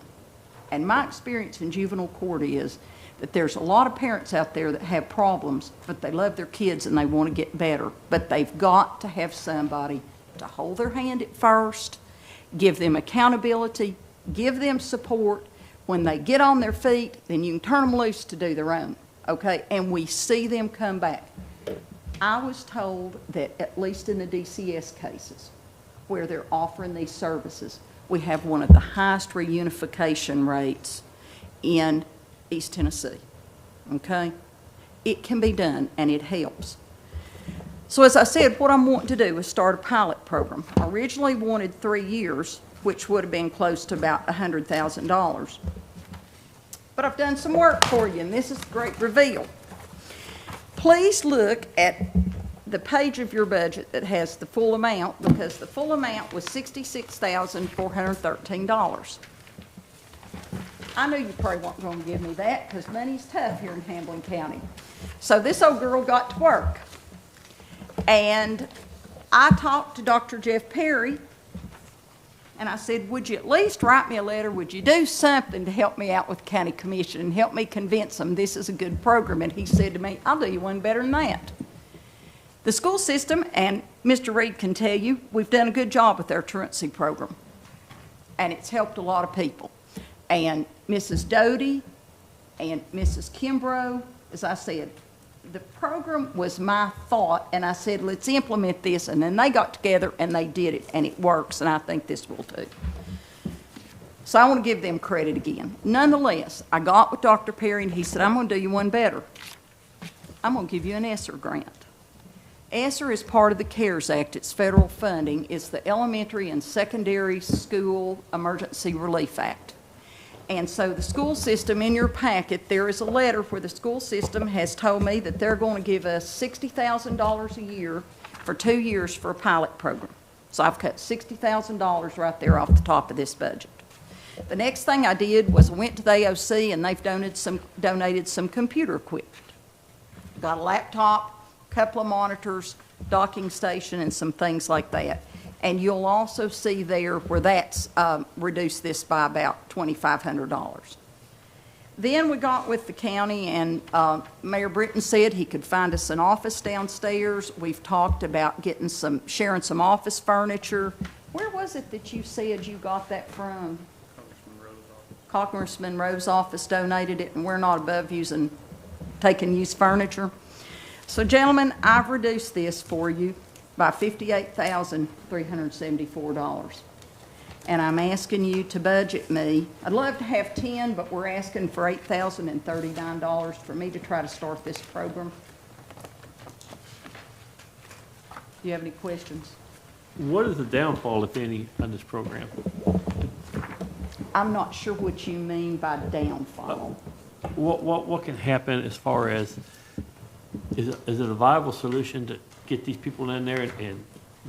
And my experience in juvenile court is that there's a lot of parents out there that have problems, but they love their kids and they want to get better. But they've got to have somebody to hold their hand at first, give them accountability, give them support. When they get on their feet, then you can turn them loose to do their own, okay? And we see them come back. I was told that at least in the DCS cases where they're offering these services, we have one of the highest reunification rates in East Tennessee, okay? It can be done and it helps. So as I said, what I'm wanting to do is start a pilot program. I originally wanted 3 years, which would have been close to about $100,000. But I've done some work for you, and this is a great reveal. Please look at the page of your budget that has the full amount, because the full amount was $66,413. I knew you probably weren't going to give me that, because money's tough here in Hamlin County. So this old girl got to work. And I talked to Dr. Jeff Perry, and I said, would you at least write me a letter? Would you do something to help me out with the county commission and help me convince them this is a good program? And he said to me, I'll do you one better than that. The school system, and Mr. Reed can tell you, we've done a good job with our truancy program. And it's helped a lot of people. And Mrs. Doty and Mrs. Kimbrough, as I said, the program was my thought, and I said, let's implement this, and then they got together and they did it, and it works, and I think this will too. So I want to give them credit again. Nonetheless, I got with Dr. Perry, and he said, I'm going to do you one better. I'm going to give you an ESSER grant. ESSER is part of the CARES Act. It's federal funding. It's the Elementary and Secondary School Emergency Relief Act. And so the school system, in your packet, there is a letter where the school system has told me that they're going to give us $60,000 a year for 2 years for a pilot program. So I've cut $60,000 right there off the top of this budget. The next thing I did was I went to the AOC, and they've donated some computer equipment. Got a laptop, a couple of monitors, docking station, and some things like that. And you'll also see there where that's reduced this by about $2,500. Then we got with the county, and Mayor Britton said he could find us an office downstairs. We've talked about sharing some office furniture. Where was it that you said you got that from? Congressman Rowe's office donated it, and we're not above taking used furniture. So, gentlemen, I've reduced this for you by $58,374. And I'm asking you to budget me. I'd love to have 10, but we're asking for $8,039 for me to try to start this program. Do you have any questions? What is the downfall, if any, on this program? I'm not sure what you mean by downfall. What can happen as far as, is it a viable solution to get these people in there and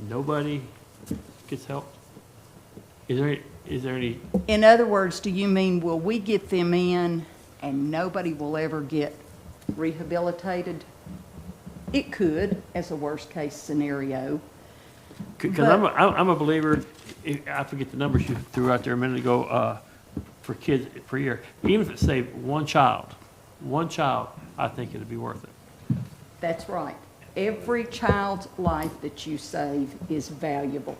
nobody gets help? Is there any? In other words, do you mean, will we get them in and nobody will ever get rehabilitated? It could, as a worst-case scenario. Because I'm a believer, I forget the numbers you threw out there a minute ago, for kids per year. Even if it saved one child, I think it'd be worth it. That's right. Every child's life that you save is valuable.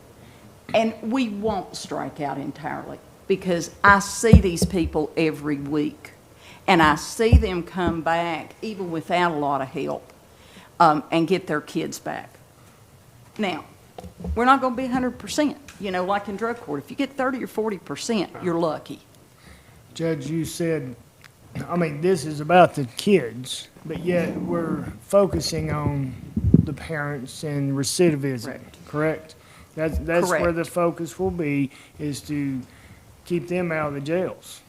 And we won't strike out entirely, because I see these people every week, and I see them come back even without a lot of help, and get their kids back. Now, we're not going to be 100%, like in drug court. If you get 30 or 40%, you're lucky. Judge, you said, this is about the kids, but yet we're focusing on the parents and recidivism, correct? That's Correct. where the focus will be, is to keep them out of the jails,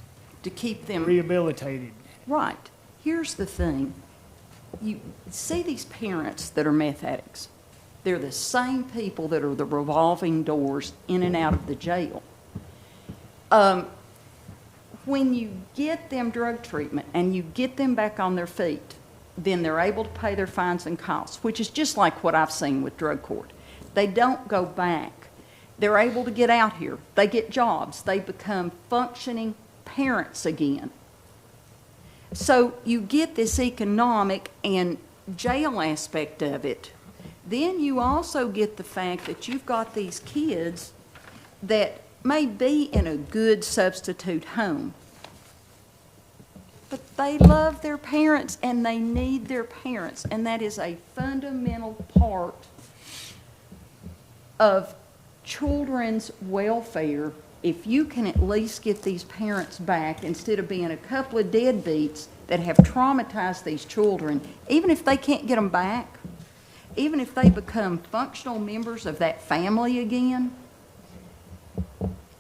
To keep them rehabilitated. right. Here's the thing. You see these parents that are meth addicts. They're the same people that are the revolving doors in and out of the jail. When you get them drug treatment and you get them back on their feet, then they're able to pay their fines and costs, which is just like what I've seen with drug court. They don't go back. They're able to get out here. They get jobs. They become functioning parents again. So you get this economic and jail aspect of it. Then you also get the fact that you've got these kids that may be in a good substitute home, but they love their parents and they need their parents, and that is a fundamental part of children's welfare. If you can at least get these parents back, instead of being a couple of deadbeats that have traumatized these children, even if they can't get them back, even if they become functional members of that family again,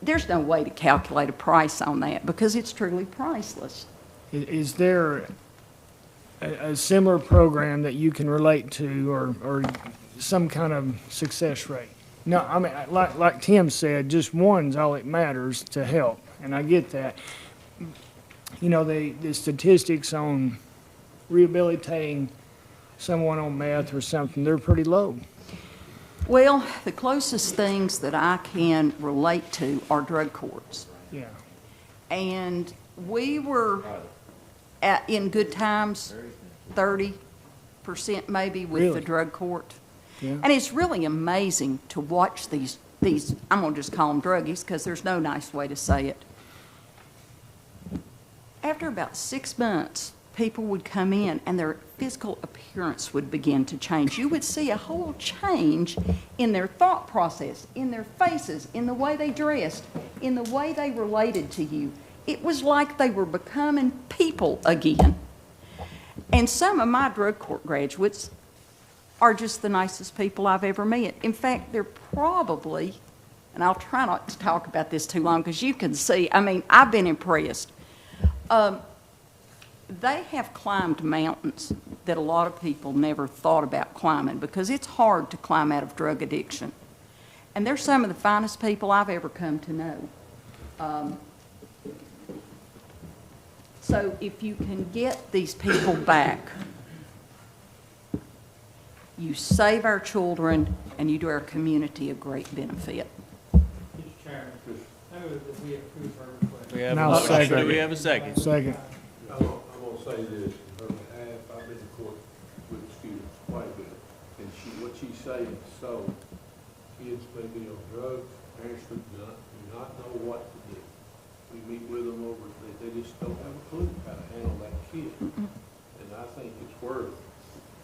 there's no way to calculate a price on that, because it's truly priceless. Is there a similar program that you can relate to, or some kind of success rate? No, like Tim said, just one's all it matters to help, and I get that. The statistics on rehabilitating someone on meth or something, they're pretty low. Well, the closest things that I can relate to are drug courts. Yeah. And we were in good times, 30% maybe with the Really? drug court. Yeah. And it's really amazing to watch these, I'm going to just call them druggies because there's no nice way to say it. After about 6 months, people would come in and their physical appearance would begin to change. You would see a whole change in their thought process, in their faces, in the way they dressed, in the way they related to you. It was like they were becoming people again. And some of my drug court graduates are just the nicest people I've ever met. In fact, they're probably, and I'll try not to talk about this too long because you can see, I mean, I've been impressed. They have climbed mountains that a lot of people never thought about climbing because it's hard to climb out of drug addiction. And they're some of the finest people I've ever come to know. So if you can get these people back, you save our children and you do our community a great benefit. Mr. Chairman, I move that we approve her request. We have a Now, motion. second. Do we have a second? Second. I'm gonna say this, in her behalf, I've been to court with students quite a bit, and what she's saying is so, kids may be on drugs, parents do not know what to do. We meet with them over, they just don't have a clue how to handle that kid. And I think it's worth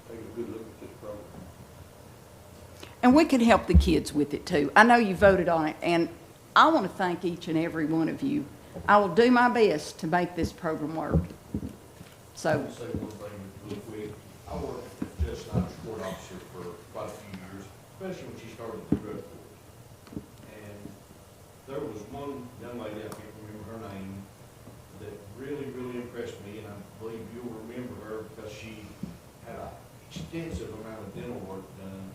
taking a good look at this program. And we can help the kids with it too. I know you voted on it, and I want to thank each and every one of you. I will do my best to make this program work. So, I'll say one thing real quick. I worked as Judge Snyder's court officer for quite a few years, especially when she started the drug court. And there was one young lady, I can't remember her name, that really, really impressed me, and I believe you'll remember her because she had an extensive amount of dental work done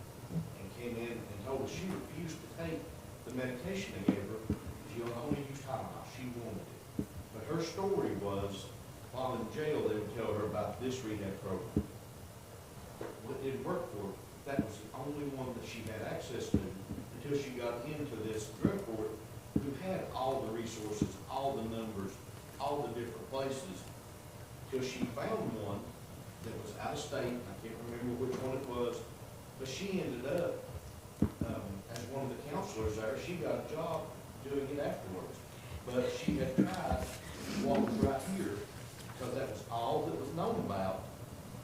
and came in and told us she refused to take the medication they gave her. She only used Tylenol. She wanted it. But her story was, while in jail, they would tell her about this rehab program. What didn't work for her, that was the only one that she had access to until she got into this drug court who had all the resources, all the numbers, all the different places, till she found one that was out of state. I can't remember which one it was, but she ended up as one of the counselors there. She got a job doing it afterwards, but she had tried what was right here because that was all that was known about.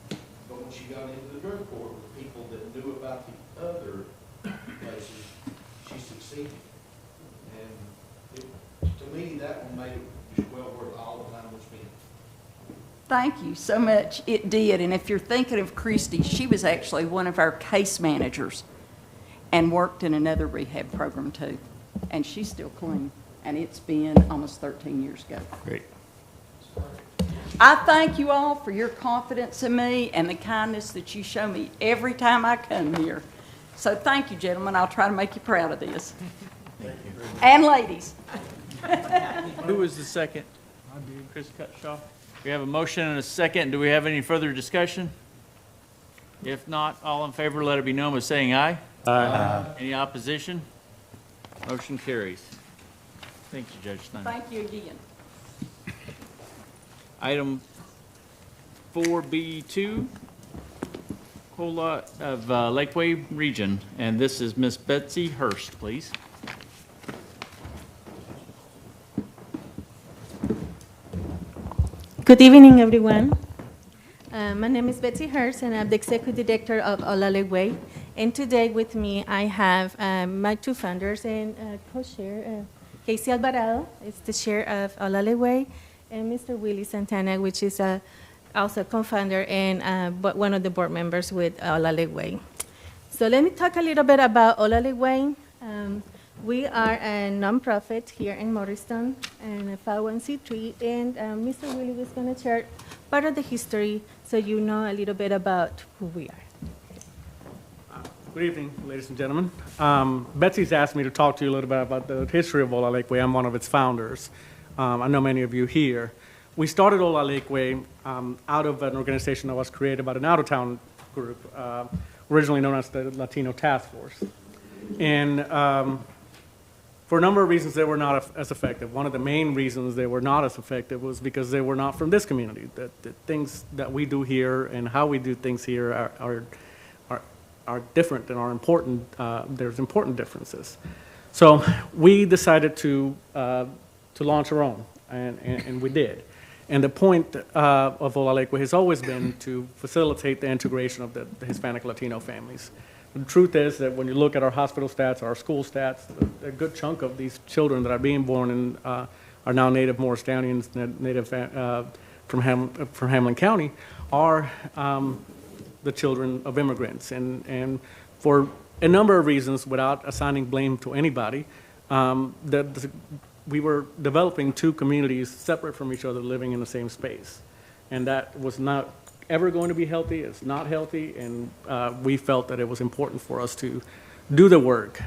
But when she got into the drug court with people that knew about the other places, she succeeded. And to me, that one made it just well worth all the time we spent. thank you so much. It did. And if you're thinking of Christy, she was actually one of our case managers and worked in another rehab program too. And she's still clean. And it's been almost 13 years ago. Great. I thank you all for your confidence in me and the kindness that you show me every time I come here. So thank you, gentlemen. I'll try to make you proud of this. Thank you. And ladies. Who was the second? I did. Chris Cutshaw. We have a motion and a second. Do we have any further discussion? If not, all in favor, let it be known by saying aye. Aye. Any opposition? Motion carries. Thank you, Judge Snyder. Thank you again. Item 4B2, whole lot of Lakeway region, and this is Miss Betsy Hurst, please. Good evening, everyone. My name is Betsy Hurst, and I'm the Executive Director of Lakewood. And today with me, I have my two founders and co-chair, Casey Alvarado, is the chair of Lakewood, and Mr. Willie Santana, which is also co-founder and one of the board members with Lakewood. So let me talk a little bit about Lakewood. We are a nonprofit here in Morristown and a 501c3, and Mr. Willie was going to share part of the history so you know a little bit about who we are. Good evening, ladies and gentlemen. Betsy's asked me to talk to you a little bit about the history of Ola Lakeway. I'm one of its founders. I know many of you here. We started Ola Lakeway out of an organization that was created by an out-of-town group, originally known as the Latino Task Force. And for a number of reasons, they were not as effective. One of the main reasons they were not as effective was because they were not from this community. The things that we do here and how we do things here are different and are important. There's important differences. So we decided to launch our own, and we did. And the point of Ola Lakewood has always been to facilitate the integration of the Hispanic Latino families. The truth is that when you look at our hospital stats, our school stats, a good chunk of these children that are being born in, are now native Morristownians, native from Hamlin County, are the children of immigrants. And for a number of reasons, without assigning blame to anybody, we were developing two communities separate from each other, living in the same space. And that was not ever going to be healthy. It's not healthy, and we felt that it was important for us to do the work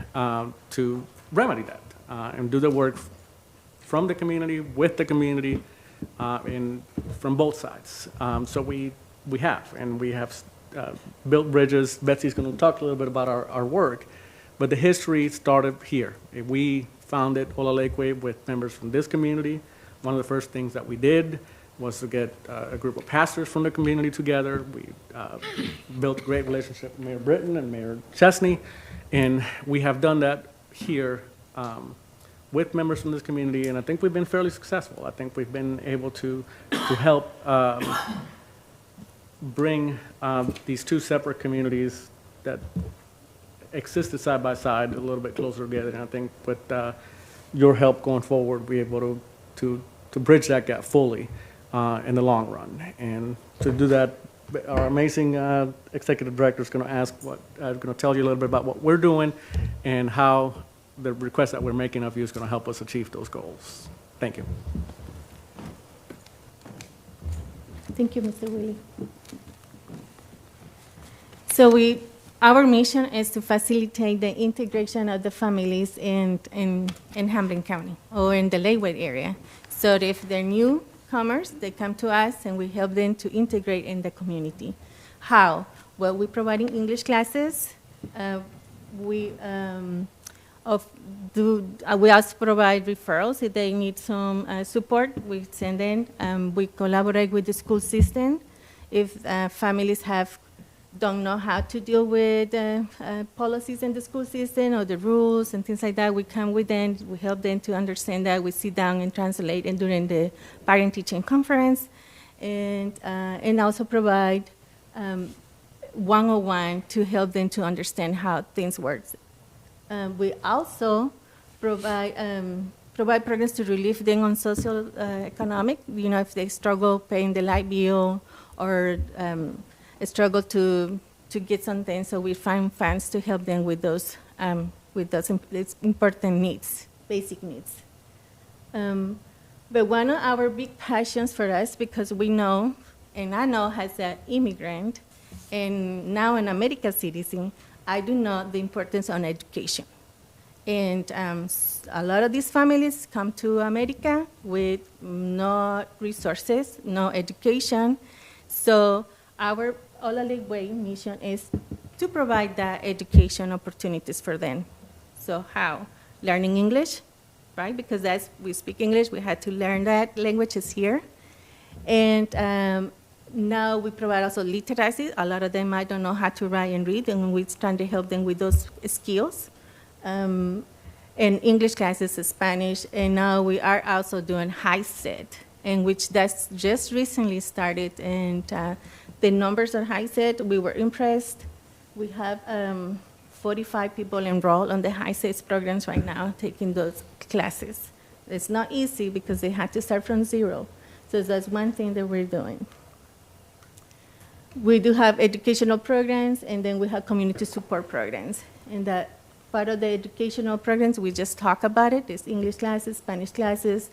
to remedy that, and do the work from the community, with the community, and from both sides. So we have built bridges. Betsy's going to talk a little bit about our work, but the history started here. We founded Ola Lakewood with members from this community. One of the first things that we did was to get a group of pastors from the community together. We built a great relationship with Mayor Britton and Mayor Chesney, and we have done that here with members from this community, and I think we've been fairly successful. I think we've been able to help bring these two separate communities that existed side by side a little bit closer together, and I think with your help going forward, we'll be able to bridge that gap fully in the long run. And to do that, our amazing executive director is going to tell you a little bit about what we're doing and how the request that we're making of you is going to help us achieve those goals. Thank you. Thank you, Mr. Willie. So our mission is to facilitate the integration of the families in Hamlin County or in the Lakewood area. So if they're newcomers, they come to us and we help them to integrate in the community. How? Well, we're providing English classes. We also provide referrals if they need some support. We send in. We collaborate with the school system. If families don't know how to deal with policies in the school system or the rules and things like that, we come with them. We help them to understand that. We sit down and translate and during the parent-teaching conference, and also provide one-on-one to help them to understand how things work. We also provide programs to relieve them on social economic, if they struggle paying the light bill or struggle to get something, so we find funds to help them with those important needs, basic needs. But one of our big passions for us, because we know, and I know as an immigrant, and now an American citizen, I do know the importance on education. And a lot of these families come to America with no resources, no education. So our Ola Lakewood mission is to provide that education opportunities for them. So how? Learning English, right? Because as we speak English, we had to learn that language is here. And now we provide also literacy. A lot of them I don't know how to write and read, and we're trying to help them with those skills. And English classes, Spanish, and now we are also doing high set, in which that's just recently started, and the numbers on high set, we were impressed. We have 45 people enrolled on the high set programs right now, taking those classes. It's not easy because they had to start from zero. So that's one thing that we're doing. We do have educational programs, and then we have community support programs. And that part of the educational programs, we just talk about it. It's English classes, Spanish classes.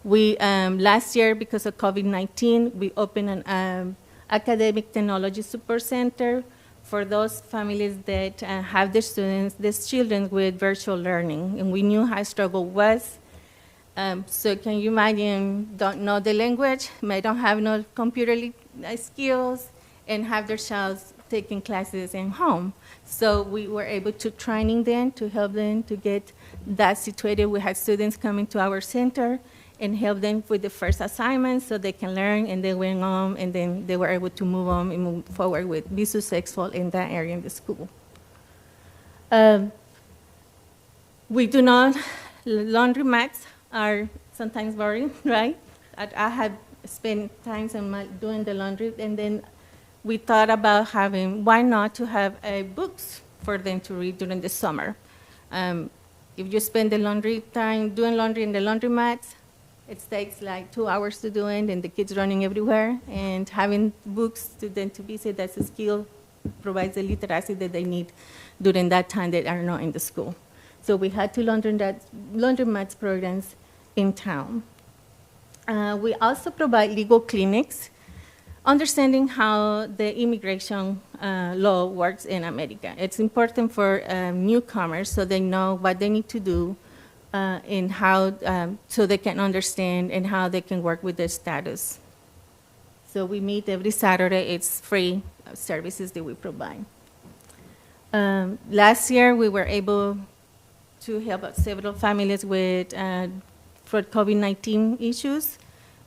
We, last year, because of COVID-19, we opened an academic technology support center for those families that have their students, these children with virtual learning. And we knew how struggle was. So can you imagine, don't know the language, may don't have no computer skills, and have their child taking classes in home. So we were able to training them, to help them to get that situated. We had students coming to our center and help them with the first assignment so they can learn, and they went on, and then they were able to move on and move forward with be successful in that area in the school. We do not, laundromats are sometimes boring, right? I have spend time doing the laundry, and then we thought about why not to have books for them to read during the summer. If you spend the laundry time doing laundry in the laundromats, it takes like 2 hours to do it, and the kids running everywhere, and having books to them to visit, that's a skill, provides the literacy that they need during that time that are not in the school. So we had two laundromats programs in town. We also provide legal clinics, understanding how the immigration law works in America. It's important for newcomers so they know what they need to do and how, so they can understand and how they can work with their status. So we meet every Saturday. It's free services that we provide. Last year, we were able to help out several families with for COVID-19 issues,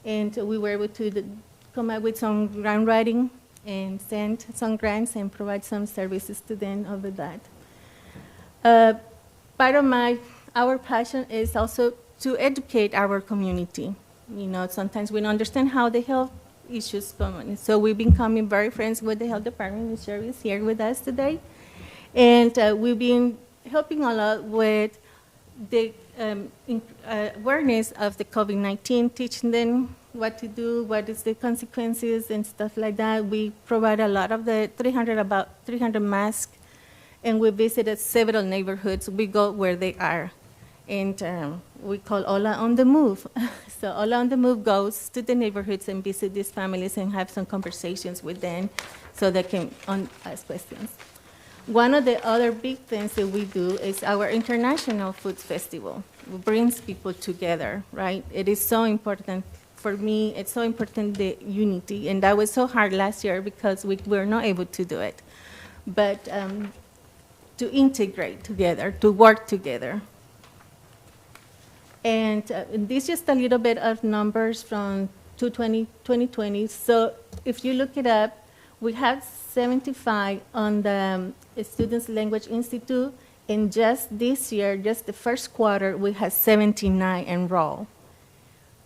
and we were able to come up with some grant writing and send some grants and provide some services to them over that. Part of our passion is also to educate our community. You know, sometimes we don't understand how the health issues come on. So we've been becoming very friends with the health department, and Sherry is here with us today. And we've been helping a lot with the awareness of the COVID-19, teaching them what to do, what is the consequences and stuff like that. We provide a lot of the about 300 masks, and we visited several neighborhoods. We go where they are, and we call Hola on the Move. So Hola on the Move goes to the neighborhoods and visit these families and have some conversations with them so they can ask questions. One of the other big things that we do is our International Foods Festival. It brings people together, right? It is so important. For me, it's so important, the unity, and that was so hard last year because we were not able to do it. But to integrate together, to work together. And this is just a little bit of numbers from 2020. So if you look it up, we have 75 on the Students Language Institute, and just this year, just the first quarter, we had 79 enrolled.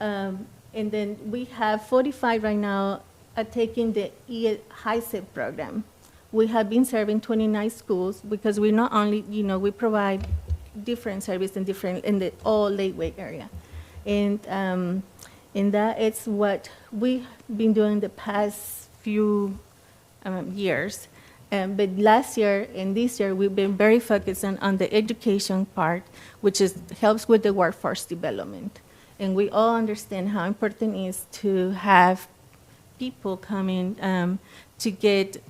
And then we have 45 right now taking the HISEP program. We have been serving 29 schools because we not only, we provide different service in the all Lakewood area. And that it's what we've been doing the past few years. But last year and this year, we've been very focused on the education part, which helps with the workforce development. And we all understand how important it is to have people coming to get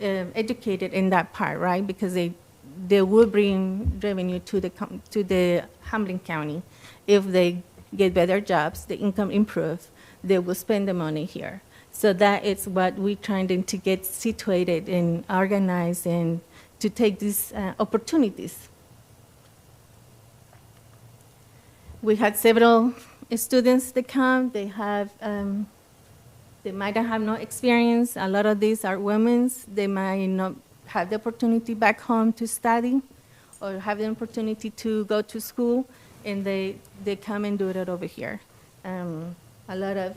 educated in that part, right? Because they will bring revenue to the Hamlin County. If they get better jobs, the income improves, they will spend the money here. So that is what we're trying to get situated and organized and to take these opportunities. We had several students that come. They might have no experience. A lot of these are women. They might not have the opportunity back home to study or have the opportunity to go to school, and they come and do it over here. A lot of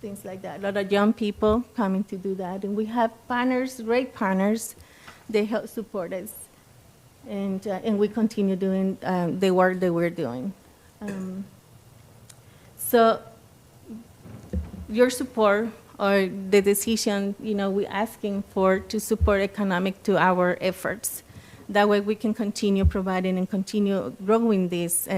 things like that. A lot of young people coming to do that. And we have partners, great partners. They help support us. And we continue doing the work that we're doing. So your support or the decision, we're asking for to support economic to our efforts. That way we can continue providing and continue growing this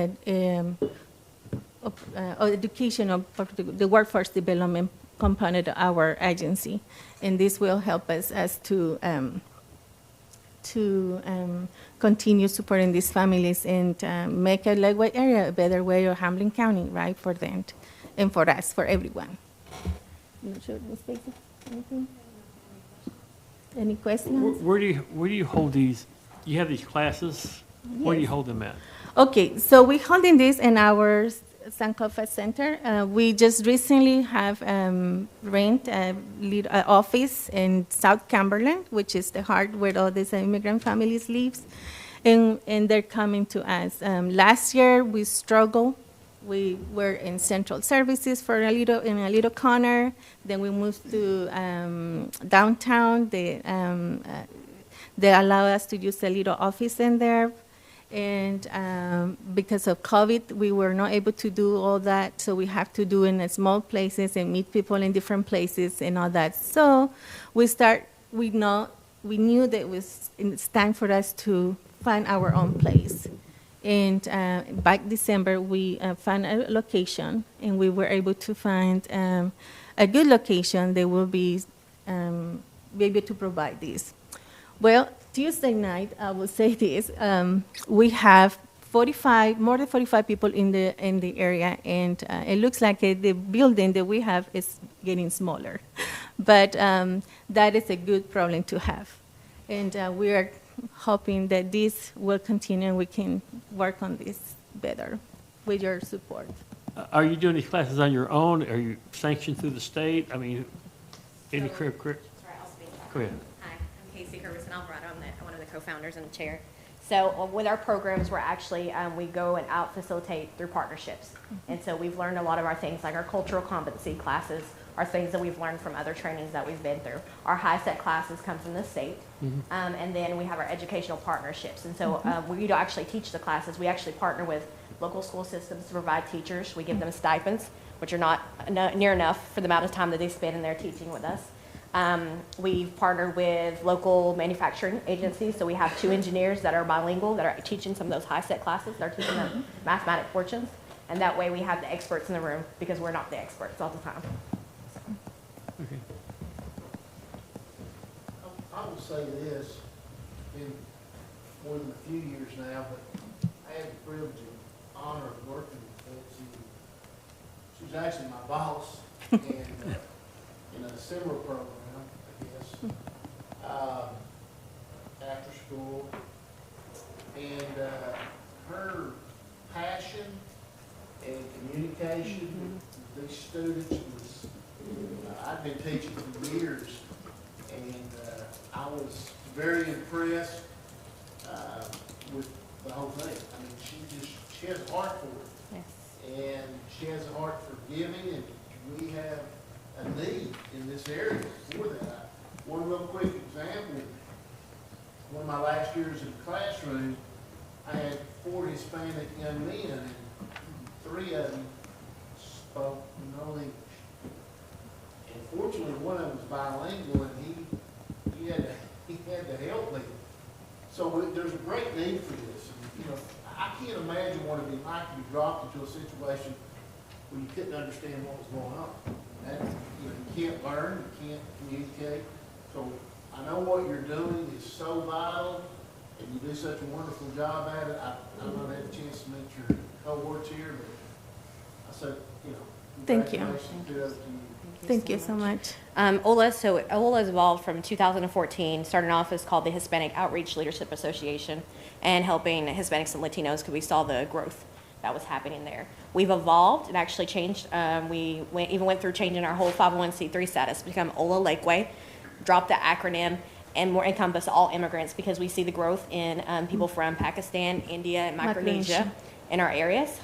education of the workforce development component of our agency. And this will help us to continue supporting these families and make a Lakewood area a better way, or Hamlin County, right, for them and for us, for everyone. I'm not sure, Ms. Baker, anything? Any questions? Where do you hold these? You have these classes. Where do you hold them at? Okay, so we're holding this in our Sankofa Center. We just recently have rent an office in South Cumberland, which is the heart where all these immigrant families live, and they're coming to us. Last year we struggled we were in central services for in a little corner. Then we moved to downtown. They allow us to use a little office in there. And because of COVID, we were not able to do all that. So we have to do in small places and meet people in different places and all that. So we knew that it's time for us to find our own place. And back December, we found a location, and we were able to find a good location that will be able to provide this. Well, Tuesday night, I will say this: we have more than 45 people in the area, and it looks like the building that we have is getting smaller, but that is a good problem to have, and we are hoping that this will continue and we can work on this better with your support. Are you doing these classes on your own? Are you sanctioned through the state? I mean, any career? Sorry, I'll speak. Go ahead. Hi, I'm Casey Hervis-Alvarado. I'm one of the co-founders and the chair. So with our programs, we're actually, we go and out-facilitate through partnerships. And so we've learned a lot of our things, like our cultural competency classes are things that we've learned from other trainings that we've been through. Our high-set classes come from the state. And then we have our educational partnerships. And so we don't actually teach the classes. We actually partner with local school systems to provide teachers. We give them stipends, which are not near enough for the amount of time that they spend in there teaching with us. We've partnered with local manufacturing agencies, so we have 2 engineers that are bilingual that are teaching some of those high-set classes. They're teaching them mathematic fortunes, and that way we have the experts in the room because we're not the experts all the time. So. Okay. I will say this, been more than a few years now, but I had the privilege and honor of working with Betsy. She was actually my boss, and in a similar program, I guess, after school. And her passion and communication with these students was, I've been teaching for years, and I was very impressed with the whole thing. I mean, she has a heart for it. Yes. And she has a heart for giving, and we have a need in this area for that. One real quick example, one of my last years in the classroom, I had 4 Hispanic young men, and 3 of them spoke no English. And fortunately, one of them was bilingual, and he had to help me. So there's a great need for this. And, you know, I can't imagine what it'd be like to be dropped into a situation where you couldn't understand what was going on. And, you know, you can't learn, you can't communicate. So I know what you're doing is so vital, and you do such a wonderful job at it. I don't have a chance to meet your cohorts here, but I said, you know, Thank you. congratulations to you. Thank you so much. OLA has evolved from 2014, starting off as called the Hispanic Outreach Leadership Association, and helping Hispanics and Latinos because we saw the growth that was happening there. We've evolved and actually changed. We went through changing our whole 501c3 status to become OLA Lakeway, dropped the acronym, and more encompass all immigrants because we see the growth in people from Pakistan, India, and Micronesia in our areas.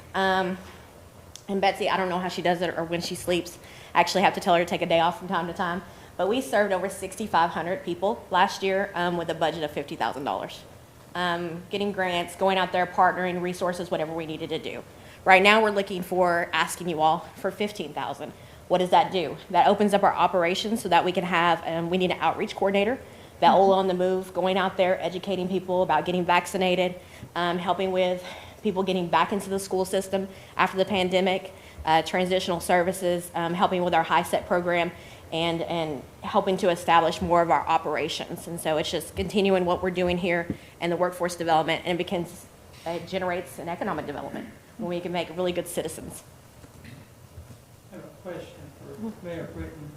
And Betsy, I don't know how she does it or when she sleeps. I actually have to tell her to take a day off from time to time. But we served over 6,500 people last year with a budget of $50,000. Getting grants, going out there, partnering, resources, whatever we needed to do. Right now we're looking for, asking you all for $15,000. What does that do? That opens up our operations so that we can have, we need an outreach coordinator, that OLA on the move, going out there, educating people about getting vaccinated, helping with people getting back into the school system after the pandemic, transitional services, helping with our high-set program, and helping to establish more of our operations. And so it's just continuing what we're doing here and the workforce development, and it generates an economic development where we can make really good citizens. I have a question for Mayor Britton.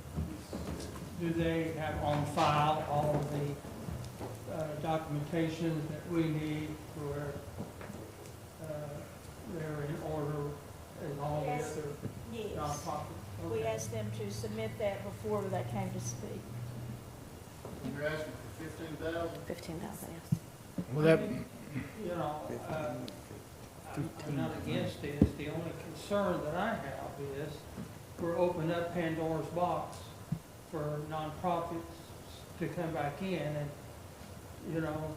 Do they have on file all of the documentation that we need for they're in order and all the other nonprofits? We Okay. asked them to submit that before they came to speak. You're asking for 15,000? 15,000, yes. Well, that, You know, I'm not against this. The only concern that I have is we're opening up Pandora's box for nonprofits to come back in. And, you know,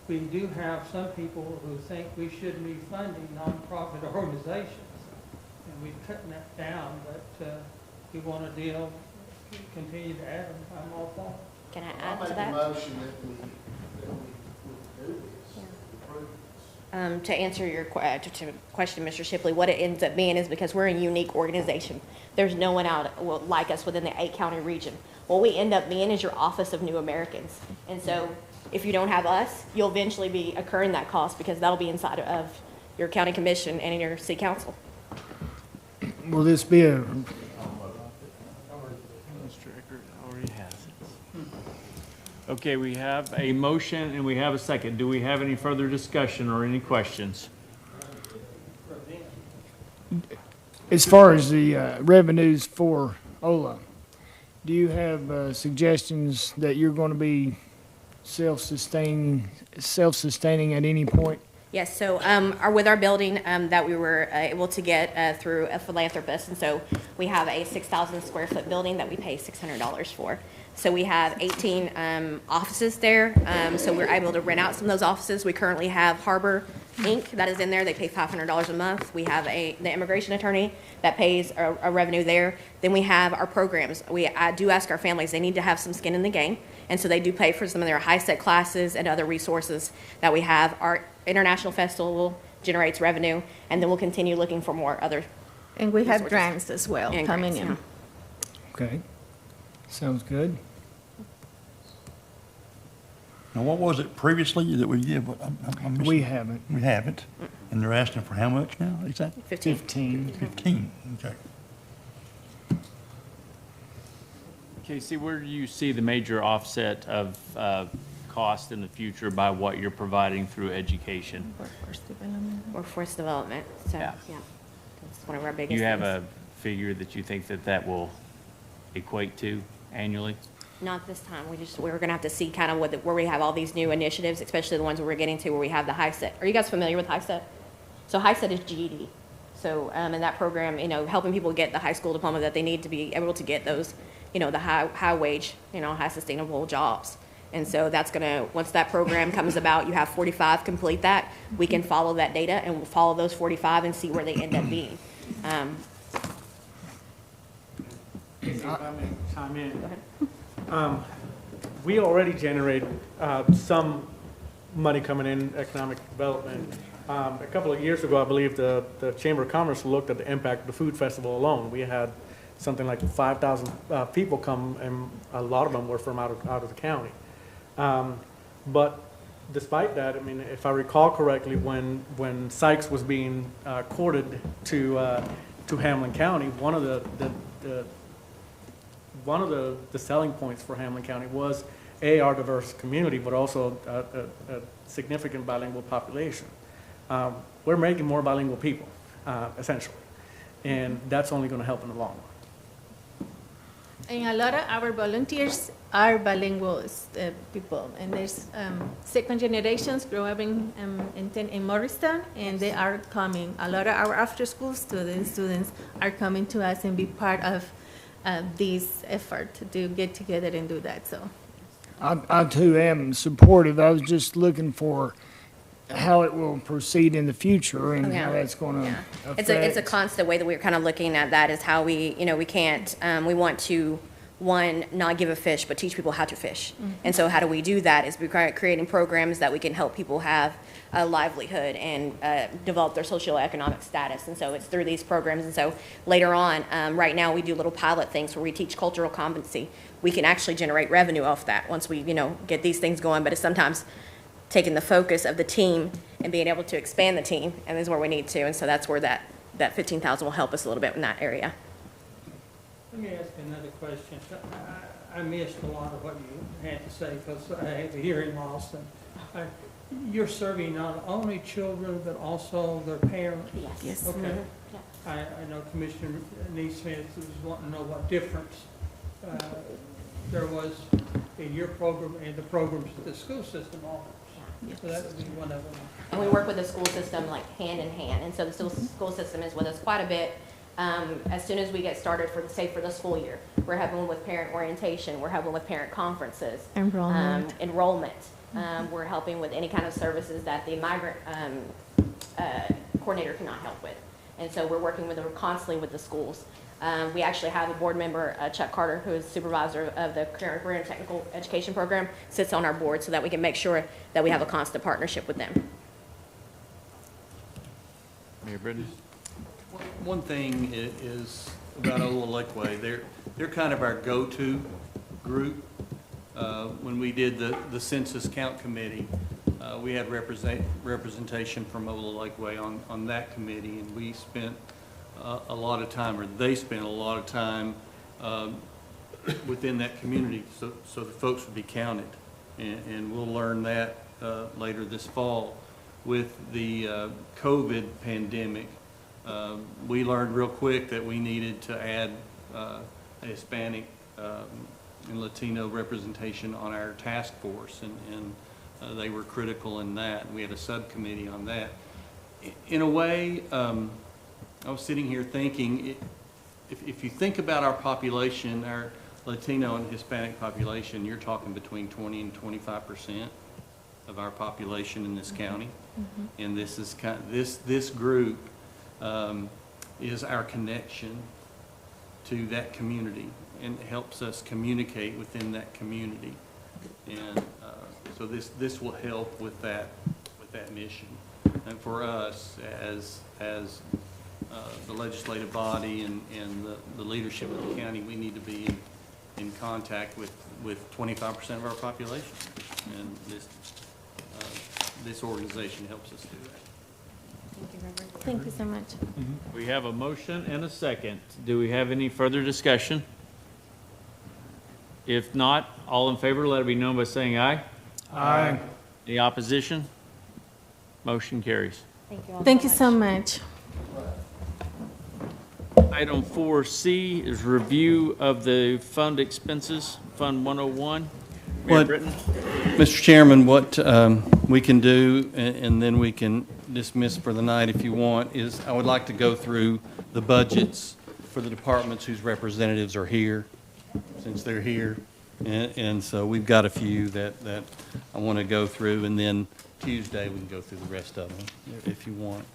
we do have some people who think we shouldn't be funding nonprofit organizations. And we're cutting that down, but we want to continue to add them. I'm all for it. Can I add to I'll that? make a motion that we do this. Approve this. To answer your question, Mr. Shipley, what it ends up being is because we're a unique organization. There's no one out like us within the 8-county region. What we end up being is your Office of New Americans. And so if you don't have us, you'll eventually be incurring that cost because that'll be inside of your county commission and in your city council. Will this be a, Okay, we have a motion and we have a second. Do we have any further discussion or any questions? as far as the revenues for OLA, do you have suggestions that you're going to be self-sustaining at any point? Yes, so with our building that we were able to get through a philanthropist, and so we have a 6,000 square foot building that we pay $600 for. So we have 18 offices there, so we're able to rent out some of those offices. We currently have Harbor Inc. that is in there. They pay $500 a month. We have the immigration attorney that pays a revenue there. Then we have our programs. I do ask our families, they need to have some skin in the game, and so they do pay for some of their high-set classes and other resources that we have. Our International Festival generates revenue, and then we'll continue looking for more other And we have resources. grants as well And coming grants, in. yeah. Okay, sounds good. Now, what was it previously that we did? I'm missing. We haven't. We haven't. And they're asking for how much now, exactly? 15. 15, okay. Casey, where do you see the major offset of cost in the future by what you're providing through education? Workforce development, so, Yeah. yeah. That's one of our Do biggest you have things. a figure that you think that will equate to annually? Not this time. We're gonna have to see kind of where we have all these new initiatives, especially the ones where we're getting to where we have the HiSET. Are you guys familiar with HiSET? So HiSET is GED. So, in that program, helping people get the high school diploma that they need to be able to get those, the high wage, high sustainable jobs. And so that's gonna, once that program comes about, you have 45 complete that, we can follow that data and we'll follow those 45 and see where they end up being. If I may chime in. Go ahead. We already generate some money coming in economic development. A couple of years ago, I believe the Chamber of Commerce looked at the impact of the food festival alone. We had something like 5,000 people come, and a lot of them were from out of the county. But despite that, I mean, if I recall correctly, when Sykes was being courted to Hamlin County, one of the selling points for Hamlin County was our diverse community, but also a significant bilingual population. We're making more bilingual people, essentially, and that's only going to help in the long run. And a lot of our volunteers are bilingual people, and there's second generations growing in Morristown, and they are coming. A lot of our after-school students are coming to us and be part of this effort to get together and do that. So, I too am supportive. I was just looking for how it will proceed in the future and how that's going to affect. It's a constant way that we're kind of looking at that is how we can't, we want to, one, not give a fish, but teach people how to fish. Mm-hmm. And so how do we do that is we're creating programs that we can help people have a livelihood and develop their socioeconomic status. And so it's through these programs. And so later on, right now we do little pilot things where we teach cultural competency. We can actually generate revenue off that once we, get these things going. But it's sometimes taking the focus of the team and being able to expand the team, and this is where we need to. And so that's where that 15,000 will help us a little bit in that area. Let me ask another question. I missed a lot of what you had to say because I had the hearing loss. And you're serving not only children, but also their parents? Yes. Okay. Mm-hmm. I know Commissioner Neesmith was wanting to know what difference there was in your program and the programs that the school system offers. So that would be one of them. And we work with the school system like hand in hand, and so the school system is with us quite a bit. As soon as we get started for the school year, we're helping with parent orientation, we're helping with parent conferences. Enrollment. Enrollment. We're helping with any kind of services that the migrant coordinator cannot help with. And so we're working constantly with the schools. We actually have a board member, Chuck Carter, who is supervisor of the Career and Technical Education Program, sits on our board so that we can make sure that we have a constant partnership with them. Mayor Britton? One thing is about Ola Lakeway, they're kind of our go-to group. When we did the census count committee, we had representation from Ola Lakeway on that committee, and we spent a lot of time, or they spent a lot of time within that community, so the folks would be counted. And we'll learn that later this fall. With the COVID pandemic, we learned real quick that we needed to add a Hispanic and Latino representation on our task force, and they were critical in that. We had a subcommittee on that. In a way, I was sitting here thinking, if you think about our population, our Latino and Hispanic population, you're talking between 20 and 25% of our population in this county. Mm-hmm. And this is this group is our connection to that community and helps us communicate within that community. And so this will help with that mission. And for us as the legislative body and the leadership of the county, we need to be in contact with 25% of our population. And this organization helps us do that. Thank you so much. We have a motion and a second. Do we have any further discussion? If not, all in favor, let it be known by saying aye. Aye. Any opposition? Motion carries. Thank you all Thank you so much. Item 4C is review of the fund expenses, Fund 101. Mayor What- Britton? Mr. Chairman, what we can do, and then we can dismiss for the night if you want, is I would like to go through the budgets for the departments whose representatives are here, since they're here. And so we've got a few that I want to go through, and then Tuesday we can go through the rest of them if you want.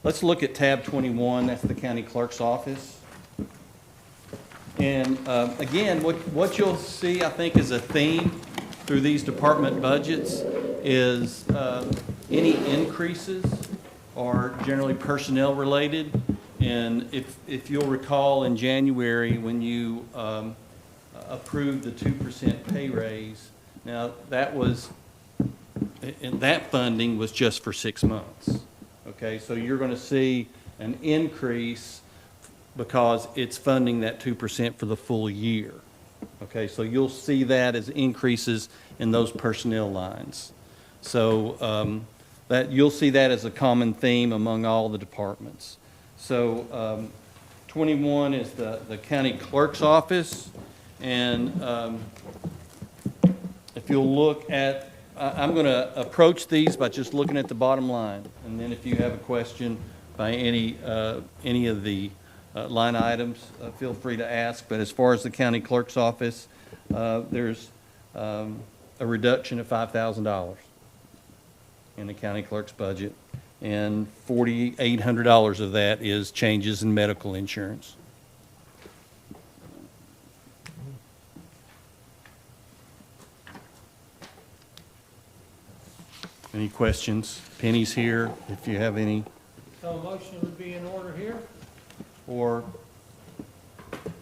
Let's look at tab 21, that's the county clerk's office. And again, what you'll see, I think, is a theme through these department budgets is any increases are generally personnel related. And if you'll recall in January when you approved the 2% pay raise, now that funding was just for 6 months. Okay, so you're going to see an increase because it's funding that 2% for the full year. Okay, so you'll see that as increases in those personnel lines. So that you'll see that as a common theme among all the departments. So 21 is the county clerk's office, and if you'll look at, I'm going to approach these by just looking at the bottom line, and then if you have a question by any of the line items, feel free to ask. But as far as the county clerk's office, there's a reduction of $5,000 in the county clerk's budget, and $4,800 of that is changes in medical insurance. Any questions? Penny's here, if you have any. So a motion would be in order here? Or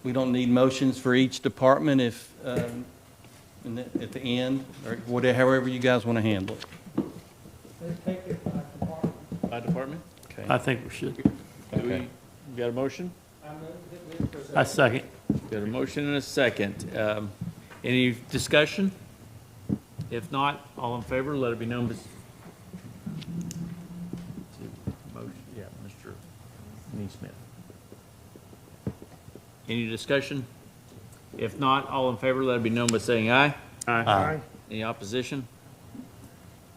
we don't need motions for each department if, at the end, or whatever, however you guys want to handle it. Let's take it by department. By department? Okay. I think we should. Do we got a motion? I move that we present. I second. Got a motion and a second. Any discussion? If not, all in favor, let it be known by... Yeah, Mr. Neesmith. Any discussion? If not, all in favor, let it be known by saying aye. Aye. Any opposition?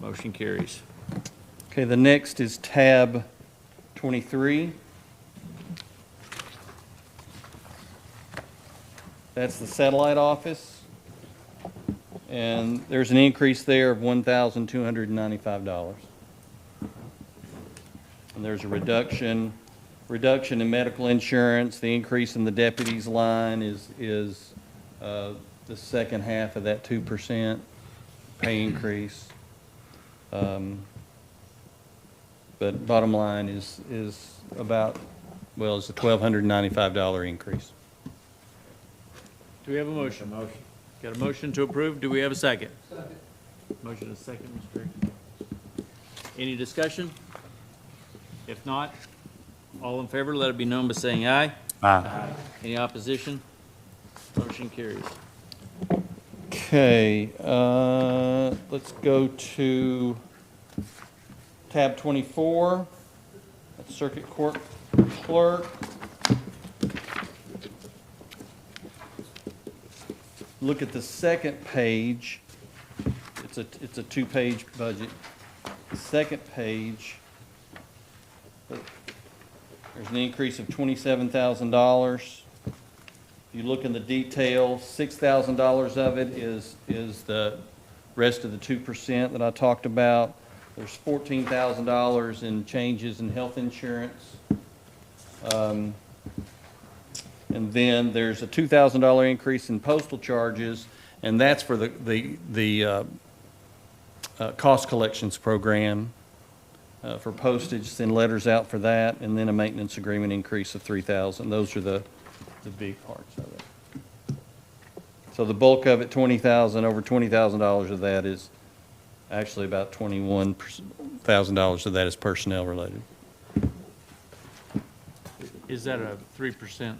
Motion carries. Okay, the next is tab 23. That's the satellite office. And there's an increase there of $1,295. And there's a reduction in medical insurance. The increase in the deputies line is the second half of that 2% pay increase. But bottom line is about, well, it's a $1,295 increase. Do we have a motion? Motion. Got a motion to approve? Do we have a second? Second. Motion is second, Mr. Perry. Any discussion? If not, all in favor, let it be known by saying aye. Aye. Any opposition? Motion carries. Okay, let's go to tab 24, that's Circuit Court Clerk. Look at the second page. It's a two-page budget. The second page, there's an increase of $27,000. If you look in the detail, $6,000 of it is the rest of the 2% that I talked about. There's $14,000 in changes in health insurance. And then there's a $2,000 increase in postal charges, and that's for the cost collections program for postage, send letters out for that, and then a maintenance agreement increase of $3,000. Those are the big parts of it. So the bulk of it, $20,000, over $20,000 of that is actually about $21,000 of that is personnel related. Is that a 3%?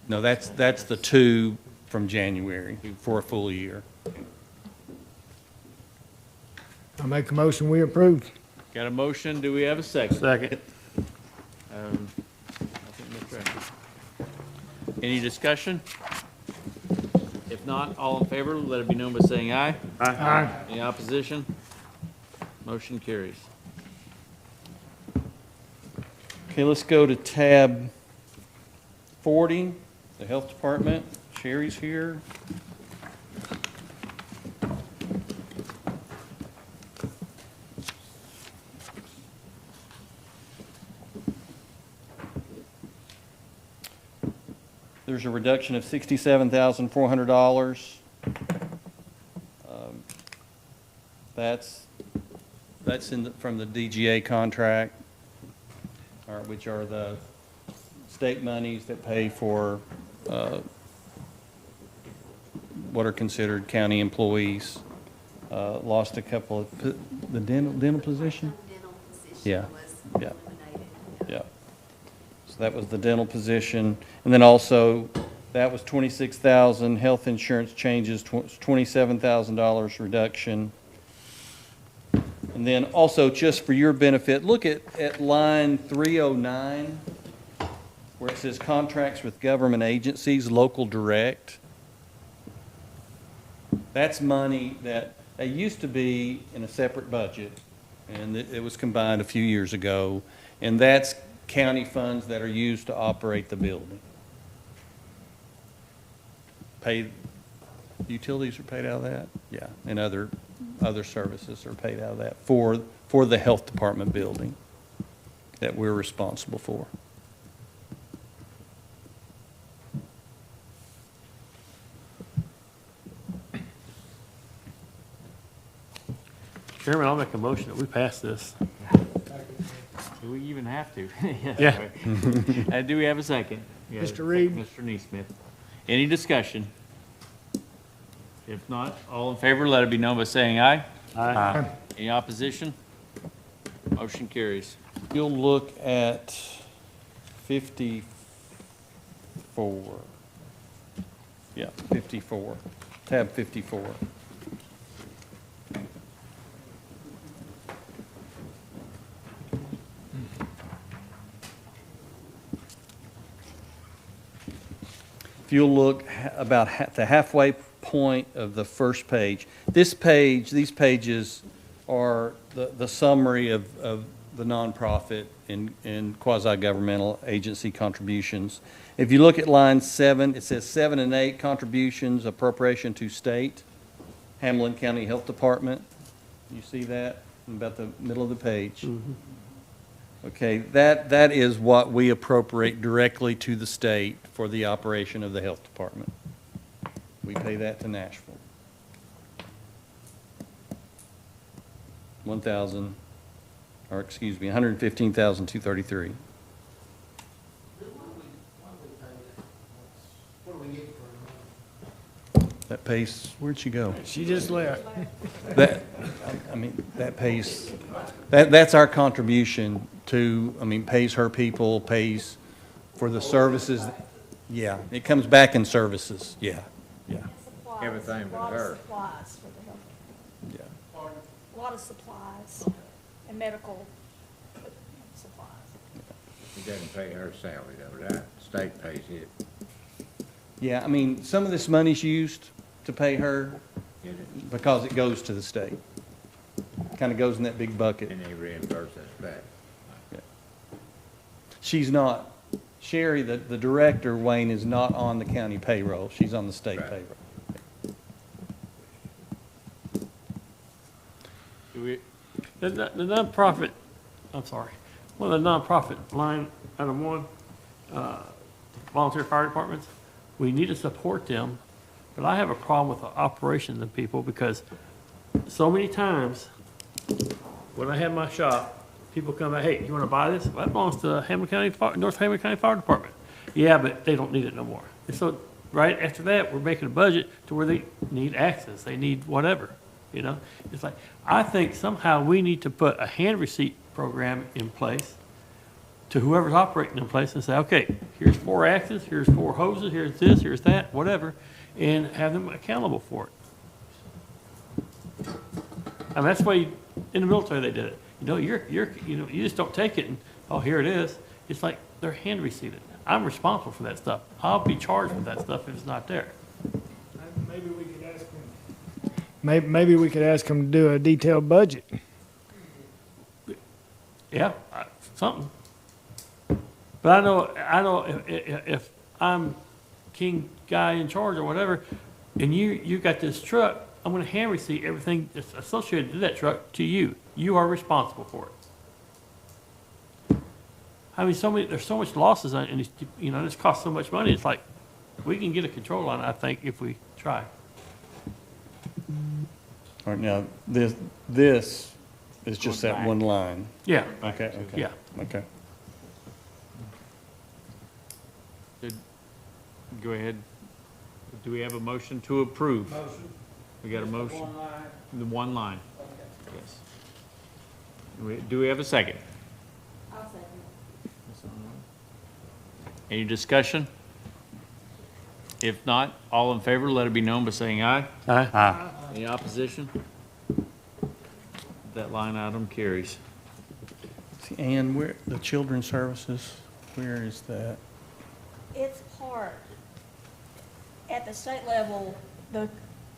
No, that's the two from January for a full year. I make a motion, we approve. Got a motion, do we have a second? Second. I think Mr. Evans. Any discussion? If not, all in favor, let it be known by saying aye. Aye. Any opposition? Motion carries. Okay, let's go to tab 40, the Health Department. Sherry's here. There's a reduction of $67,400. That's from the DGA contract, which are the state monies that pay for what are considered county employees. Lost a couple of, the dental position? Dental position Yeah, was yeah. eliminated. Yeah. So that was the dental position. And then also, that was $26,000. Health insurance changes, $27,000 reduction. And then also, just for your benefit, look at line 309, where it says contracts with government agencies, local direct. That's money that used to be in a separate budget, and it was combined a few years ago, and that's county funds that are used to operate the building. Utilities are paid out of that? Yeah, and other services are paid out of that for the health department building that we're responsible for. Chairman, I'll make a motion that we pass this. Do we even have to? Yeah. Do we have a second? Mr. Reed? Mr. Neesmith. Any discussion? If not, all in favor, let it be known by saying aye. Aye. Any opposition? Motion carries. You'll look at 54. Yeah, 54, tab 54. If you'll look about the halfway point of the first page, these pages are the summary of the nonprofit and quasi-governmental agency contributions. If you look at line 7, it says 7 and 8, contributions, appropriation to state, Hamlin County Health Department. You see that? About the middle of the page. Okay, that is what we appropriate directly to the state for the operation of the health department. We pay that to Nashville. 115,233. What do we get for That pays, where'd she go? She just left. That, I mean, that pays, that's our contribution to, I mean, pays her people, pays for the services. Yeah, it comes back in services, yeah, yeah, Supplies, Everything but A lot her. of supplies for the health, yeah. a lot of supplies and medical supplies. He doesn't pay her salary though, right? State pays it. Yeah, I mean, some of this money's used to pay her because it goes to the state. Kind of goes in that big bucket. And they reimburse us back. She's not, Sherry, the director, Wayne, is not on the county payroll. She's on the state Right. payroll. The nonprofit, I'm sorry, one of the nonprofit line item 1, volunteer fire departments, we need to support them, but I have a problem with the operation of the people because so many times when I have my shop, people come back, hey, you want to buy this? Well, that belongs to Hamilton County, North Hamilton County Fire Department. Yeah, but they don't need it no more. And so right after that, we're making a budget to where they need access, they need whatever, you know? It's like, I think somehow we need to put a hand receipt program in place to whoever's operating in place and say, okay, here's 4 axes, here's 4 hoses, here's this, here's that, whatever, and have them accountable for it. And that's why in the military they did it. You know, you just don't take it and, oh, here it is. It's like they're hand receipted. I'm responsible for that stuff. I'll be charged with that stuff if it's not there. Maybe we could ask him. Maybe we could ask him to do a detailed budget. Yeah, something. But I know if I'm king guy in charge or whatever, and you got this truck, I'm gonna hand receipt everything that's associated to that truck to you. You are responsible for it. I mean, there's so much losses on it, and it's, you know, this costs so much money. It's like, we can get a control on it, I think, if we try. All right, now, this is just that one line. Yeah, Okay, okay. yeah. Okay. Go ahead. Do we have a motion to approve? Motion. We got a motion? One line. The one line, Okay. yes. Do we have a second? I'll second. Any discussion? If not, all in favor, let it be known by saying aye. Aye. Any opposition? That line item carries. See, Ann, where, the children's services, where is that? It's part, at the state level, the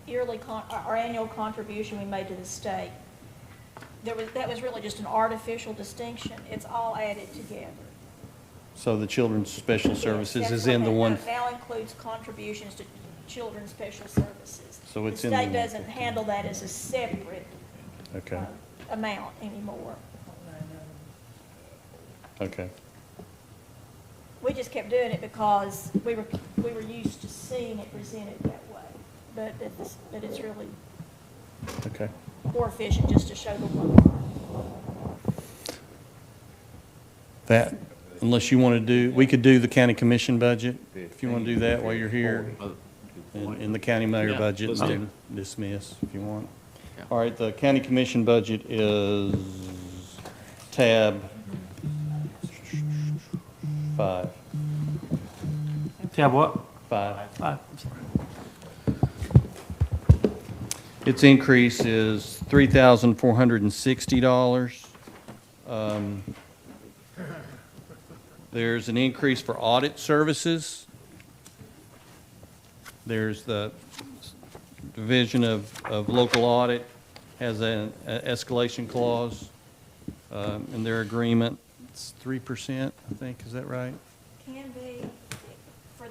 yearly, our annual contribution we made to the state, that was really just an artificial distinction. It's all added together. So the children's special services Yes, is that's in the what one, that now includes contributions to children's special services. So it's in the The state one. doesn't handle that as a separate okay, amount anymore. okay. We just kept doing it because we were used to seeing it presented that way. But it's really Okay. more efficient just to show the one. That, unless you want to do, we could do the county commission budget, if you want to do that while you're here. In the county mayor Yeah, budget, let's do and dismiss if you want. All right, the county commission budget is tab 5. Tab what? 5. I'm sorry. Its increase is $3,460. There's an increase for audit services. There's the Division of Local Audit has an escalation clause in their agreement. It's 3%, I think, is that right? Can be, for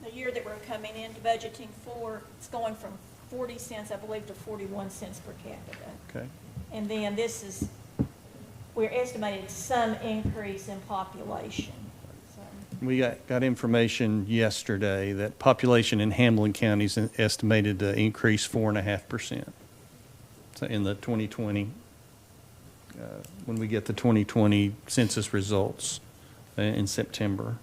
the year that we're coming into budgeting for, it's going from 40 cents, I believe, to 41 cents per capita. Okay. And then this is, we're estimating some increase in population. So, We got information yesterday that population in Hamlin County is estimated to increase 4.5%. So in the 2020, when we get the 2020 census results in September.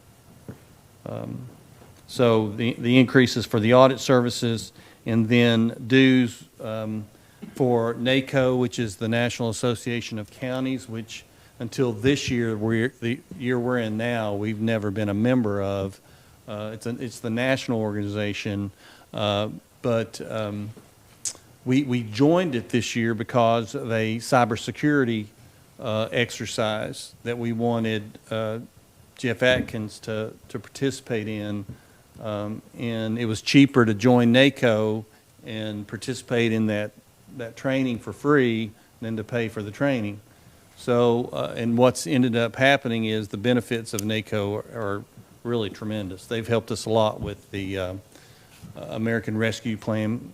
So the increases for the audit services, and then dues for NACO, which is the National Association of Counties, which until this year, the year we're in now, we've never been a member of. It's the national organization, but we joined it this year because of a cybersecurity exercise that we wanted Jeff Atkins to participate in. And it was cheaper to join NACO and participate in that training for free than to pay for the training. So, and what's ended up happening is the benefits of NACO are really tremendous. They've helped us a lot with the American Rescue Plan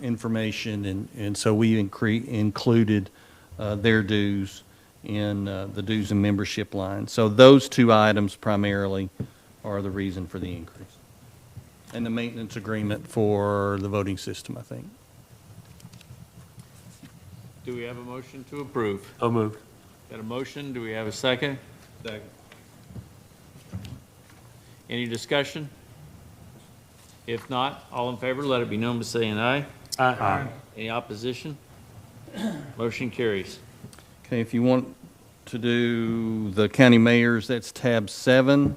information, and so we included their dues in the dues and membership line. So those two items primarily are the reason for the increase. And the maintenance agreement for the voting system, I think. Do we have a motion to approve? So moved. Got a motion? Do we have a second? Second. Any discussion? If not, all in favor, let it be known by saying aye. Aye. Any opposition? Motion carries. Okay, if you want to do the county mayors, that's tab 7.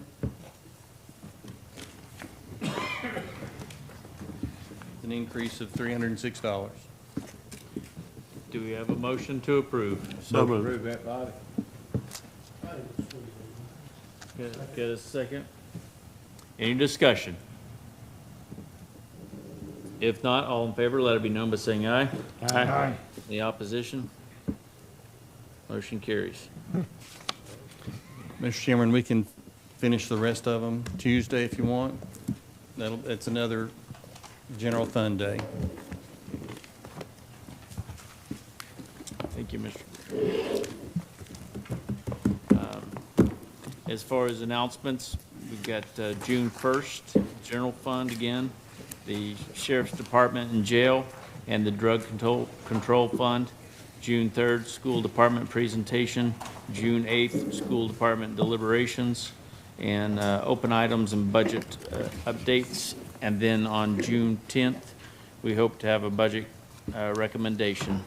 An increase of $306. Do we have a motion to approve? So moved. Approve that, Bobby? Get a second? Any discussion? If not, all in favor, let it be known by saying aye. Aye. Any opposition? Motion carries. Mr. Chairman, we can finish the rest of them Tuesday if you want. It's another general fund day. Thank you, Mr. As far as announcements, we've got June 1st, general fund again, the Sheriff's Department and jail, and the Drug Control Fund. June 3rd, School Department presentation. June 8th, School Department deliberations, and open items and budget updates. And then on June 10th, we hope to have a budget recommendation.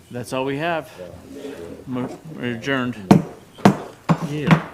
That's all we have. We're adjourned. Yeah.